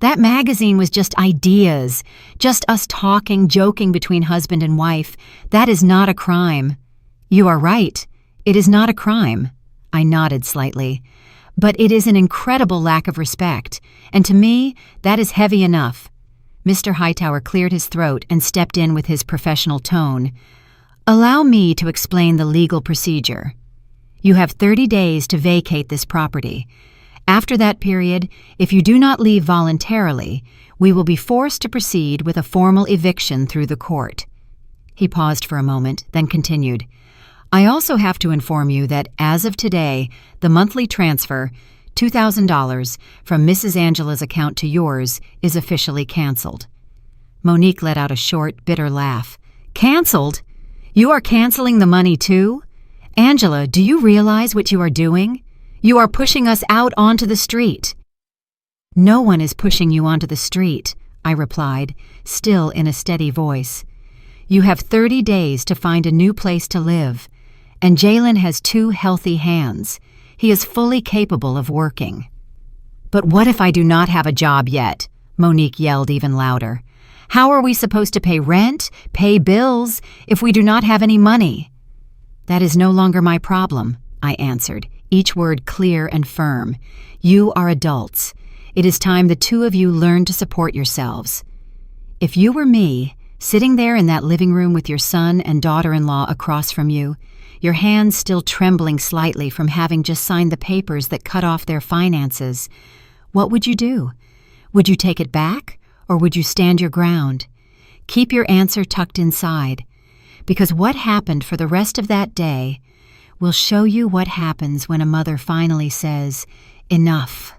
That magazine was just ideas, just us talking, joking between husband and wife. That is not a crime. You are right. It is not a crime. I nodded slightly. But it is an incredible lack of respect, and to me, that is heavy enough. Mr. Hightower cleared his throat and stepped in with his professional tone. Allow me to explain the legal procedure. You have 30 days to vacate this property. After that period, if you do not leave voluntarily, we will be forced to proceed with a formal eviction through the court. He paused for a moment, then continued. I also have to inform you that as of today, the monthly transfer, $2,000, from Mrs. Angela's account to yours is officially canceled. Monique let out a short, bitter laugh. Canceled? You are canceling the money too? Angela, do you realize what you are doing? You are pushing us out onto the street. No one is pushing you onto the street, I replied, still in a steady voice. You have 30 days to find a new place to live, and Jalen has 2 healthy hands. He is fully capable of working. But what if I do not have a job yet? Monique yelled even louder. How are we supposed to pay rent, pay bills, if we do not have any money? That is no longer my problem, I answered, each word clear and firm. You are adults. It is time the 2 of you learn to support yourselves. If you were me, sitting there in that living room with your son and daughter-in-law across from you, your hands still trembling slightly from having just signed the papers that cut off their finances, what would you do? Would you take it back, or would you stand your ground? Keep your answer tucked inside, because what happened for the rest of that day will show you what happens when a mother finally says, enough.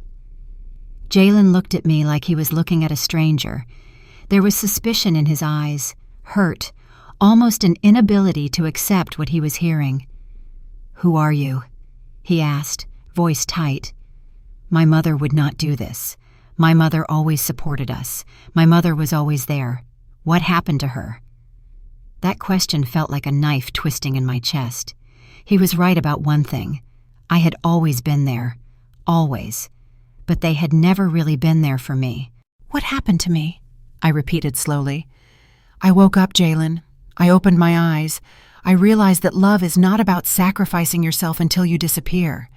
Jalen looked at me like he was looking at a stranger. There was suspicion in his eyes, hurt, almost an inability to accept what he was hearing. Who are you? He asked, voice tight. My mother would not do this. My mother always supported us. My mother was always there. What happened to her? That question felt like a knife twisting in my chest. He was right about one thing. I had always been there. Always. But they had never really been there for me. What happened to me? I repeated slowly. I woke up, Jalen. I opened my eyes. I realized that love is not about sacrificing yourself until you disappear.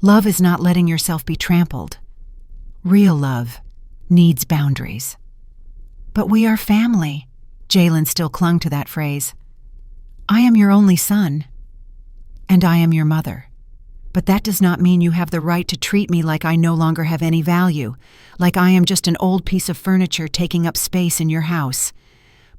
Love is not letting yourself be trampled. Real love needs boundaries. But we are family. Jalen still clung to that phrase. I am your only son. And I am your mother. But that does not mean you have the right to treat me like I no longer have any value, like I am just an old piece of furniture taking up space in your house.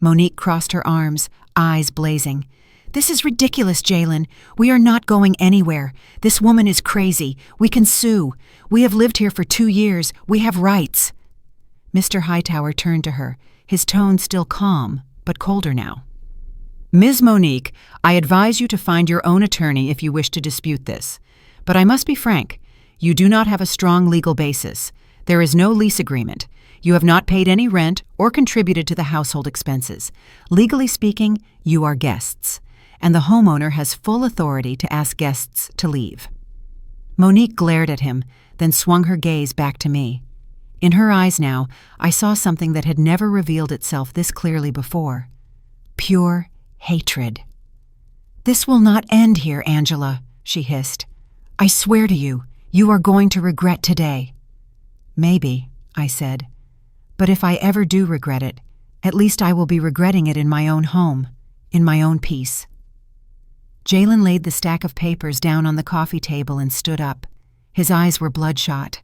Monique crossed her arms, eyes blazing. This is ridiculous, Jalen. We are not going anywhere. This woman is crazy. We can sue. We have lived here for 2 years. We have rights. Mr. Hightower turned to her, his tone still calm, but colder now. Ms. Monique, I advise you to find your own attorney if you wish to dispute this. But I must be frank, you do not have a strong legal basis. There is no lease agreement. You have not paid any rent or contributed to the household expenses. Legally speaking, you are guests, and the homeowner has full authority to ask guests to leave. Monique glared at him, then swung her gaze back to me. In her eyes now, I saw something that had never revealed itself this clearly before. Pure hatred. This will not end here, Angela, she hissed. I swear to you, you are going to regret today. Maybe, I said. But if I ever do regret it, at least I will be regretting it in my own home, in my own peace. Jalen laid the stack of papers down on the coffee table and stood up. His eyes were bloodshot.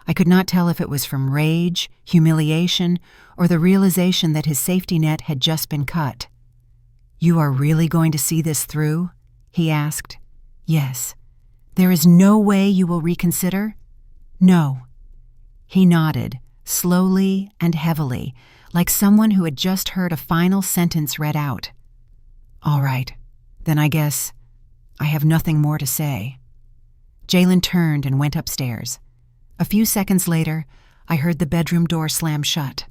I could not tell if it was from rage, humiliation, or the realization that his safety net had just been cut. You are really going to see this through? He asked. Yes. There is no way you will reconsider? No. He nodded, slowly and heavily, like someone who had just heard a final sentence read out. All right, then I guess I have nothing more to say. Jalen turned and went upstairs. A few seconds later, I heard the bedroom door slam shut.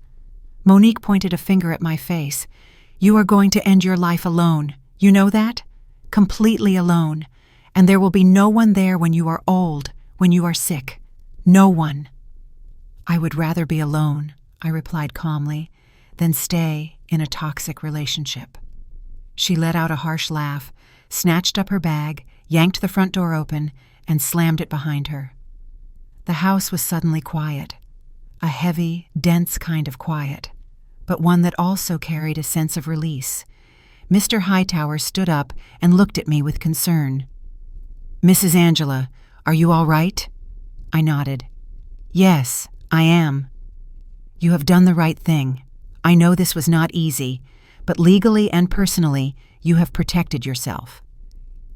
Monique pointed a finger at my face. You are going to end your life alone. You know that? Completely alone. And there will be no one there when you are old, when you are sick. No one. I would rather be alone, I replied calmly, than stay in a toxic relationship. She let out a harsh laugh, snatched up her bag, yanked the front door open, and slammed it behind her. The house was suddenly quiet, a heavy, dense kind of quiet, but one that also carried a sense of release. Mr. Hightower stood up and looked at me with concern. Mrs. Angela, are you all right? I nodded. Yes, I am. You have done the right thing. I know this was not easy, but legally and personally, you have protected yourself.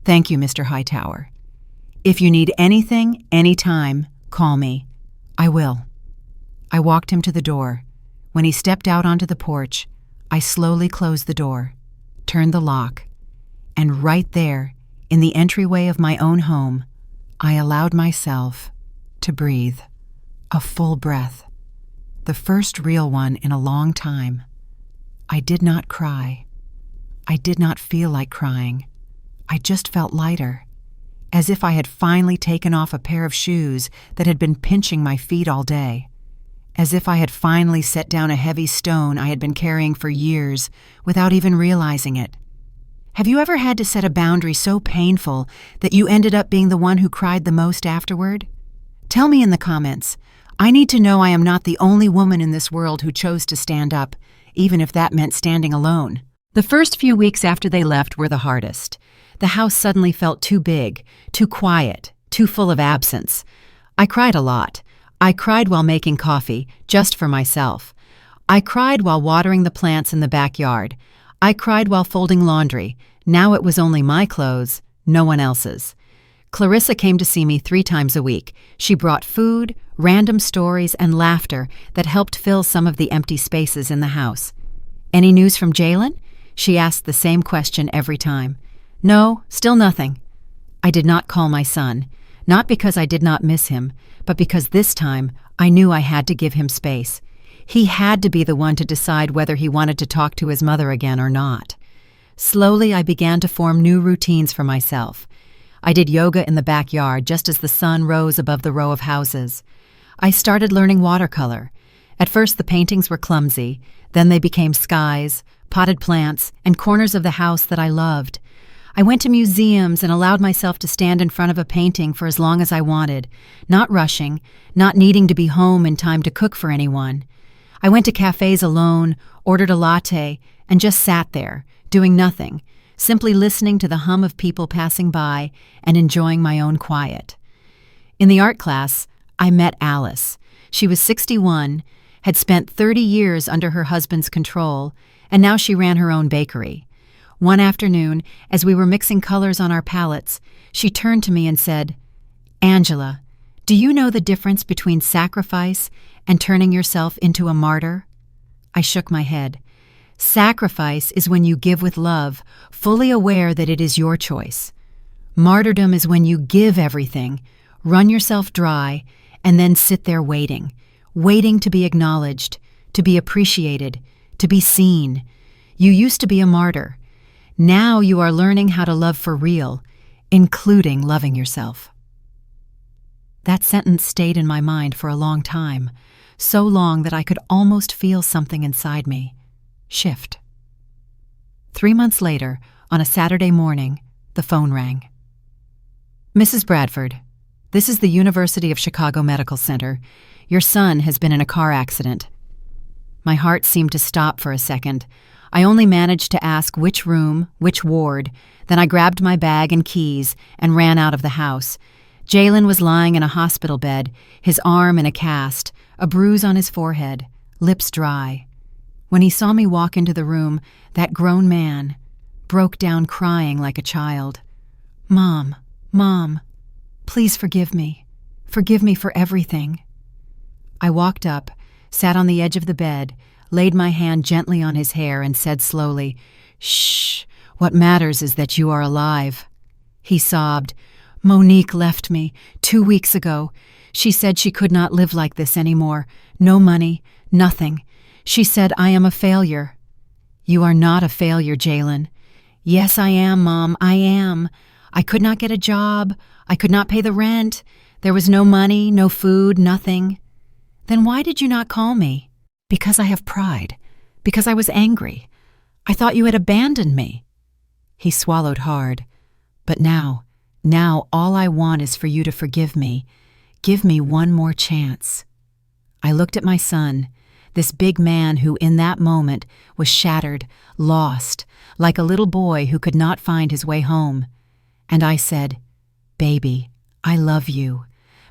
Thank you, Mr. Hightower. If you need anything, anytime, call me. I will. I walked him to the door. When he stepped out onto the porch, I slowly closed the door, turned the lock, and right there, in the entryway of my own home, I allowed myself to breathe. A full breath. The first real one in a long time. I did not cry. I did not feel like crying. I just felt lighter, as if I had finally taken off a pair of shoes that had been pinching my feet all day, as if I had finally set down a heavy stone I had been carrying for years without even realizing it. Have you ever had to set a boundary so painful that you ended up being the one who cried the most afterward? Tell me in the comments. I need to know I am not the only woman in this world who chose to stand up, even if that meant standing alone. The first few weeks after they left were the hardest. The house suddenly felt too big, too quiet, too full of absence. I cried a lot. I cried while making coffee, just for myself. I cried while watering the plants in the backyard. I cried while folding laundry. Now it was only my clothes, no one else's. Clarissa came to see me 3 times a week. She brought food, random stories, and laughter that helped fill some of the empty spaces in the house. Any news from Jalen? She asked the same question every time. No, still nothing. I did not call my son, not because I did not miss him, but because this time I knew I had to give him space. He had to be the one to decide whether he wanted to talk to his mother again or not. Slowly, I began to form new routines for myself. I did yoga in the backyard just as the sun rose above the row of houses. I started learning watercolor. At first, the paintings were clumsy. Then they became skies, potted plants, and corners of the house that I loved. I went to museums and allowed myself to stand in front of a painting for as long as I wanted, not rushing, not needing to be home in time to cook for anyone. I went to cafes alone, ordered a latte, and just sat there, doing nothing, simply listening to the hum of people passing by and enjoying my own quiet. In the art class, I met Alice. She was 61, had spent 30 years under her husband's control, and now she ran her own bakery. One afternoon, as we were mixing colors on our palettes, she turned to me and said, "Angela, do you know the difference between sacrifice and turning yourself into a martyr?" I shook my head. Sacrifice is when you give with love, fully aware that it is your choice. Martyrdom is when you give everything, run yourself dry, and then sit there waiting to be acknowledged, to be appreciated, to be seen. You used to be a martyr. Now you are learning how to love for real, including loving yourself. That sentence stayed in my mind for a long time, so long that I could almost feel something inside me shift. 3 months later, on a Saturday morning, the phone rang. "Mrs. Bradford, this is the University of Chicago Medical Center. Your son has been in a car accident." My heart seemed to stop for a second. I only managed to ask which room, which ward, then I grabbed my bag and keys and ran out of the house. Jalen was lying in a hospital bed, his arm in a cast, a bruise on his forehead, lips dry. When he saw me walk into the room, that grown man broke down crying like a child. Mom, please forgive me. Forgive me for everything." I walked up, sat on the edge of the bed, laid my hand gently on his hair and said slowly, "Shh, what matters is that you are alive." He sobbed. "Monique left me 2 weeks ago. She said she could not live like this anymore. No money, nothing. She said I am a failure." "You are not a failure, Jalen." "Yes, I am, Mom, I am. I could not get a job. I could not pay the rent. There was no money, no food, nothing." "Then why did you not call me?" "Because I have pride. Because I was angry. I thought you had abandoned me." He swallowed hard. "But now all I want is for you to forgive me. Give me one more chance." I looked at my son, this big man who in that moment was shattered, lost, like a little boy who could not find his way home. And I said, "Baby, I love you,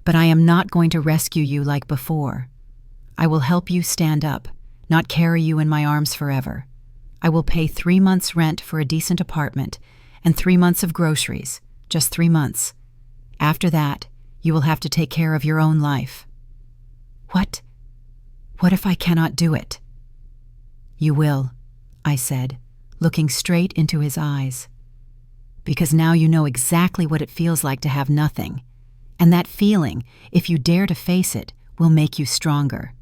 but I am not going to rescue you like before. I will help you stand up, not carry you in my arms forever. I will pay 3 months' rent for a decent apartment and 3 months of groceries, just 3 months. After that, you will have to take care of your own life." What if I cannot do it?" "You will," I said, looking straight into his eyes. "Because now you know exactly what it feels like to have nothing. And that feeling, if you dare to face it, will make you stronger.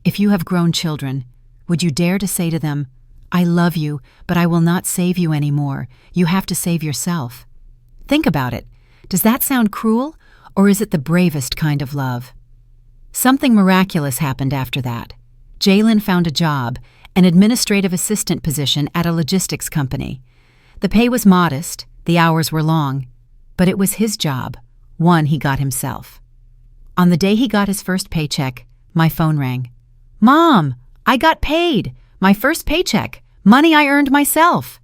If you have grown children, would you dare to say to them, 'I love you, but I will not save you anymore. You have to save yourself'? Think about it. Does that sound cruel, or is it the bravest kind of love?" Something miraculous happened after that. Jalen found a job, an administrative assistant position at a logistics company. The pay was modest, the hours were long, but it was his job, one he got himself. On the day he got his first paycheck, my phone rang. "Mom, I got paid! My first paycheck! Money I earned myself!"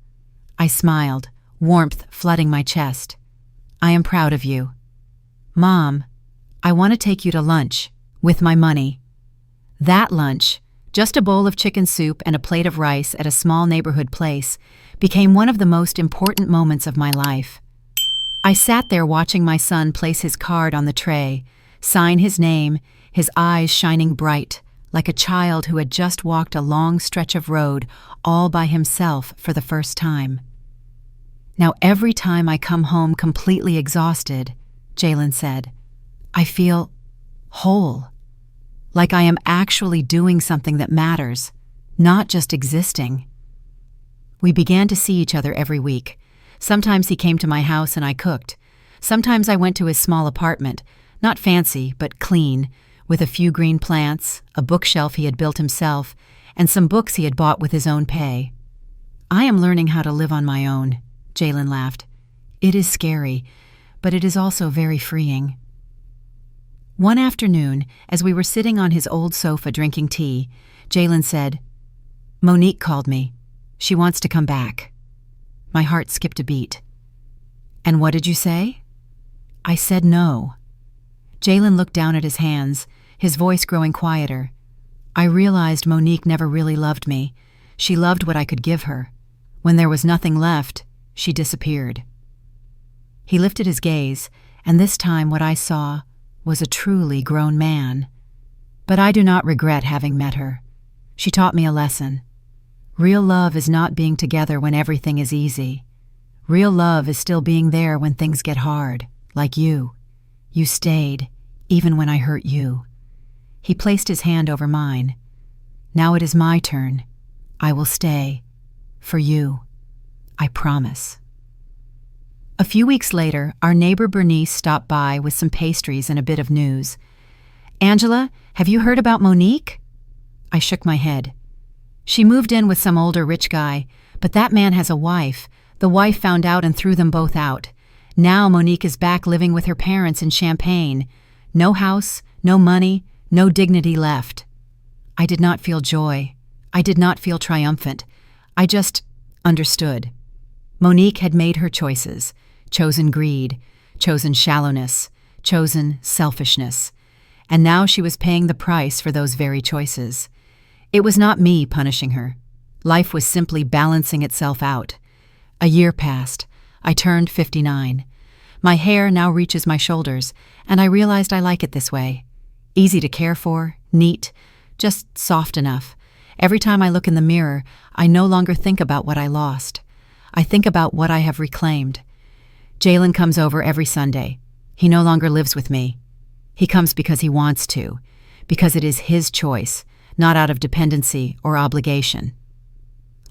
I smiled, warmth flooding my chest. "I am proud of you." "Mom, I want to take you to lunch, with my money." That lunch, just a bowl of chicken soup and a plate of rice at a small neighborhood place, became one of the most important moments of my life. I sat there watching my son place his card on the tray, sign his name, his eyes shining bright, like a child who had just walked a long stretch of road all by himself for the first time. "Now every time I come home completely exhausted," Jalen said, "I feel whole, like I am actually doing something that matters, not just existing." We began to see each other every week. Sometimes he came to my house and I cooked. Sometimes I went to his small apartment, not fancy, but clean, with a few green plants, a bookshelf he had built himself, and some books he had bought with his own pay. I am learning how to live on my own, Jalen laughed. It is scary, but it is also very freeing. One afternoon, as we were sitting on his old sofa drinking tea, Jalen said, "Monique called me. She wants to come back." My heart skipped a beat. "And what did you say?" I said no. Jalen looked down at his hands, his voice growing quieter. I realized Monique never really loved me. She loved what I could give her. When there was nothing left, she disappeared. He lifted his gaze, and this time what I saw was a truly grown man. But I do not regret having met her. She taught me a lesson. Real love is not being together when everything is easy. Real love is still being there when things get hard, like you. You stayed, even when I hurt you. He placed his hand over mine. Now it is my turn. I will stay. For you. I promise. A few weeks later, our neighbor Bernice stopped by with some pastries and a bit of news. "Angela, have you heard about Monique?" I shook my head. "She moved in with some older rich guy, but that man has a wife. The wife found out and threw them both out. Now Monique is back living with her parents in Champaign. No house, no money, no dignity left." I did not feel joy. I did not feel triumphant. I just understood. Monique had made her choices, chosen greed, chosen shallowness, chosen selfishness. And now she was paying the price for those very choices. It was not me punishing her. Life was simply balancing itself out. A year passed. I turned 59. My hair now reaches my shoulders, and I realized I like it this way. Easy to care for, neat, just soft enough. Every time I look in the mirror, I no longer think about what I lost. I think about what I have reclaimed. Jalen comes over every Sunday. He no longer lives with me. He comes because he wants to, because it is his choice, not out of dependency or obligation.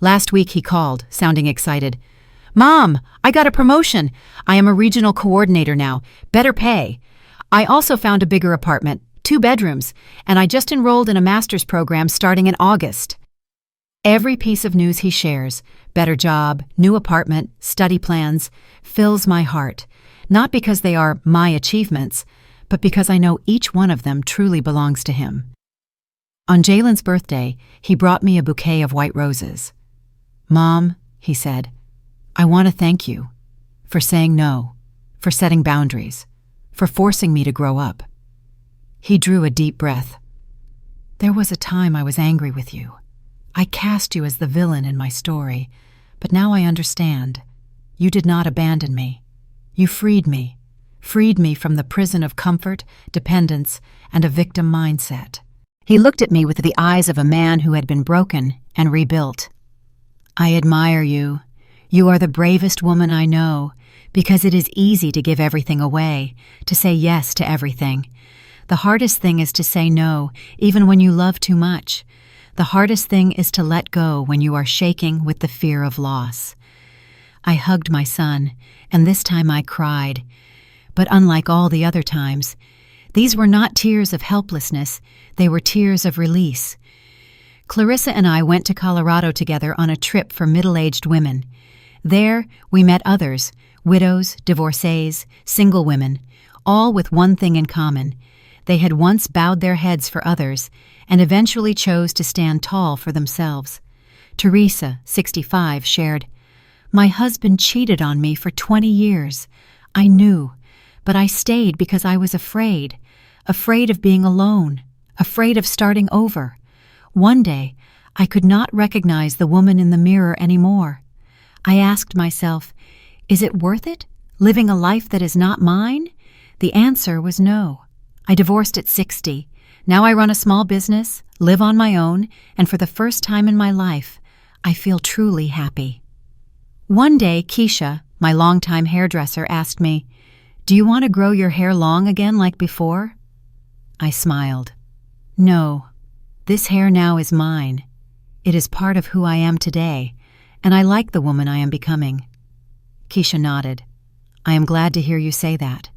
Last week he called, sounding excited. "Mom, I got a promotion. I am a regional coordinator now. Better pay. I also found a bigger apartment, 2 bedrooms, and I just enrolled in a master's program starting in August." Every piece of news he shares, better job, new apartment, study plans, fills my heart, not because they are my achievements, but because I know each one of them truly belongs to him. On Jalen's birthday, he brought me a bouquet of white roses. "Mom," he said, "I want to thank you for saying no, for setting boundaries, for forcing me to grow up." He drew a deep breath. "There was a time I was angry with you. I cast you as the villain in my story, but now I understand. You did not abandon me. You freed me from the prison of comfort, dependence, and a victim mindset." He looked at me with the eyes of a man who had been broken and rebuilt. "I admire you. You are the bravest woman I know, because it is easy to give everything away, to say yes to everything. The hardest thing is to say no, even when you love too much. The hardest thing is to let go when you are shaking with the fear of loss." I hugged my son, and this time I cried. But unlike all the other times, these were not tears of helplessness, they were tears of release. Clarissa and I went to Colorado together on a trip for middle-aged women. There, we met others, widows, divorcees, single women, all with one thing in common. They had once bowed their heads for others and eventually chose to stand tall for themselves. Teresa, 65, shared, "My husband cheated on me for 20 years. I knew, but I stayed because I was afraid of being alone, afraid of starting over. One day, I could not recognize the woman in the mirror anymore. I asked myself, is it worth it, living a life that is not mine? The answer was no. I divorced at 60. Now I run a small business, live on my own, and for the first time in my life, I feel truly happy." One day, Keisha, my longtime hairdresser, asked me, "Do you want to grow your hair long again like before?" I smiled. "No, this hair now is mine. It is part of who I am today, and I like the woman I am becoming." Keisha nodded. "I am glad to hear you say that.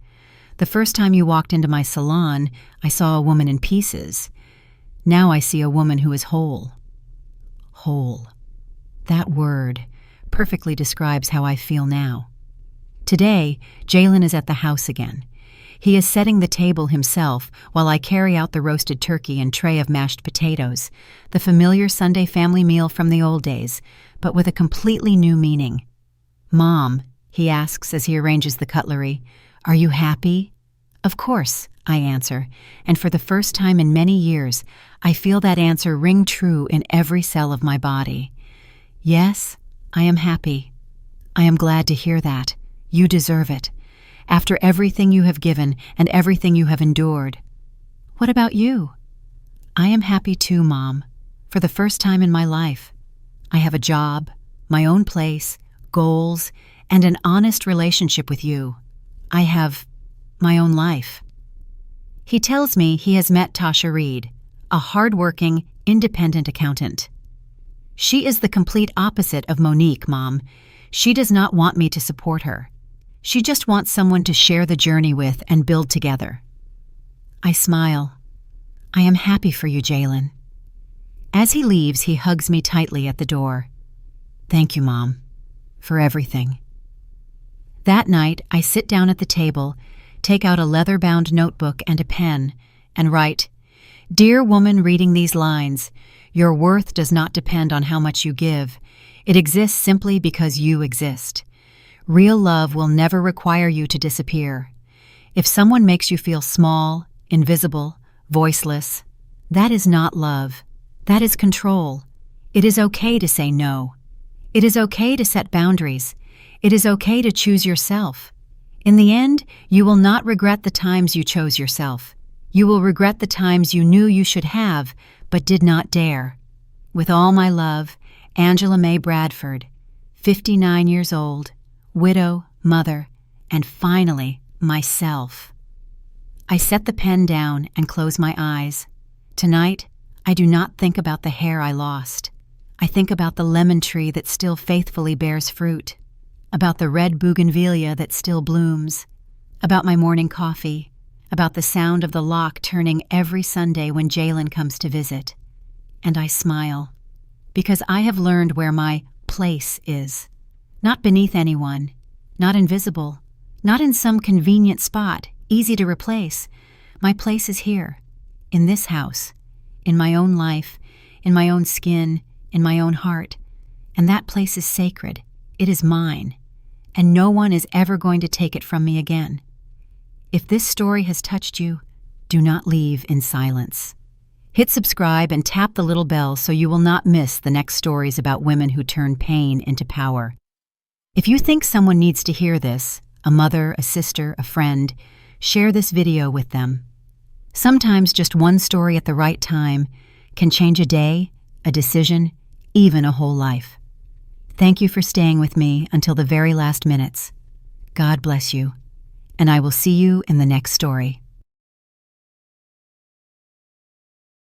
The first time you walked into my salon, I saw a woman in pieces. Now I see a woman who is whole. Whole. That word perfectly describes how I feel now. Today, Jalen is at the house again. He is setting the table himself while I carry out the roasted turkey and tray of mashed potatoes, the familiar Sunday family meal from the old days, but with a completely new meaning. "Mom," he asks as he arranges the cutlery, "are you happy?" "Of course," I answer, and for the first time in many years, I feel that answer ring true in every cell of my body. "Yes, I am happy. I am glad to hear that. You deserve it. After everything you have given and everything you have endured." "What about you?" "I am happy too, Mom, for the first time in my life. I have a job, my own place, goals, and an honest relationship with you. I have my own life." He tells me he has met Tasha Reed, a hard-working, independent accountant. "She is the complete opposite of Monique, Mom. She does not want me to support her. She just wants someone to share the journey with and build together." I smile. "I am happy for you, Jalen." As he leaves, he hugs me tightly at the door. "Thank you, Mom, for everything." That night, I sit down at the table, take out a leather-bound notebook and a pen, and write, "Dear woman reading these lines, your worth does not depend on how much you give. It exists simply because you exist. Real love will never require you to disappear. If someone makes you feel small, invisible, voiceless, that is not love. That is control. It is okay to say no. It is okay to set boundaries. It is okay to choose yourself. In the end, you will not regret the times you chose yourself. You will regret the times you knew you should have, but did not dare. With all my love, Angela May Bradford, 59 years old, widow, mother, and finally, myself." I set the pen down and close my eyes. Tonight, I do not think about the hair I lost. I think about the lemon tree that still faithfully bears fruit, about the red bougainvillea that still blooms, about my morning coffee, about the sound of the lock turning every Sunday when Jalen comes to visit. And I smile, because I have learned where my place is. Not beneath anyone, not invisible, not in some convenient spot, easy to replace. My place is here, in this house, in my own life, in my own skin, in my own heart. And that place is sacred. It is mine, and no one is ever going to take it from me again. If this story has touched you, do not leave in silence. Hit subscribe and tap the little bell so you will not miss the next stories about women who turn pain into power. If you think someone needs to hear this, a mother, a sister, a friend, share this video with them. Sometimes just one story at the right time can change a day, a decision, even a whole life. Thank you for staying with me until the very last minutes. God bless you, and I will see you in the next story.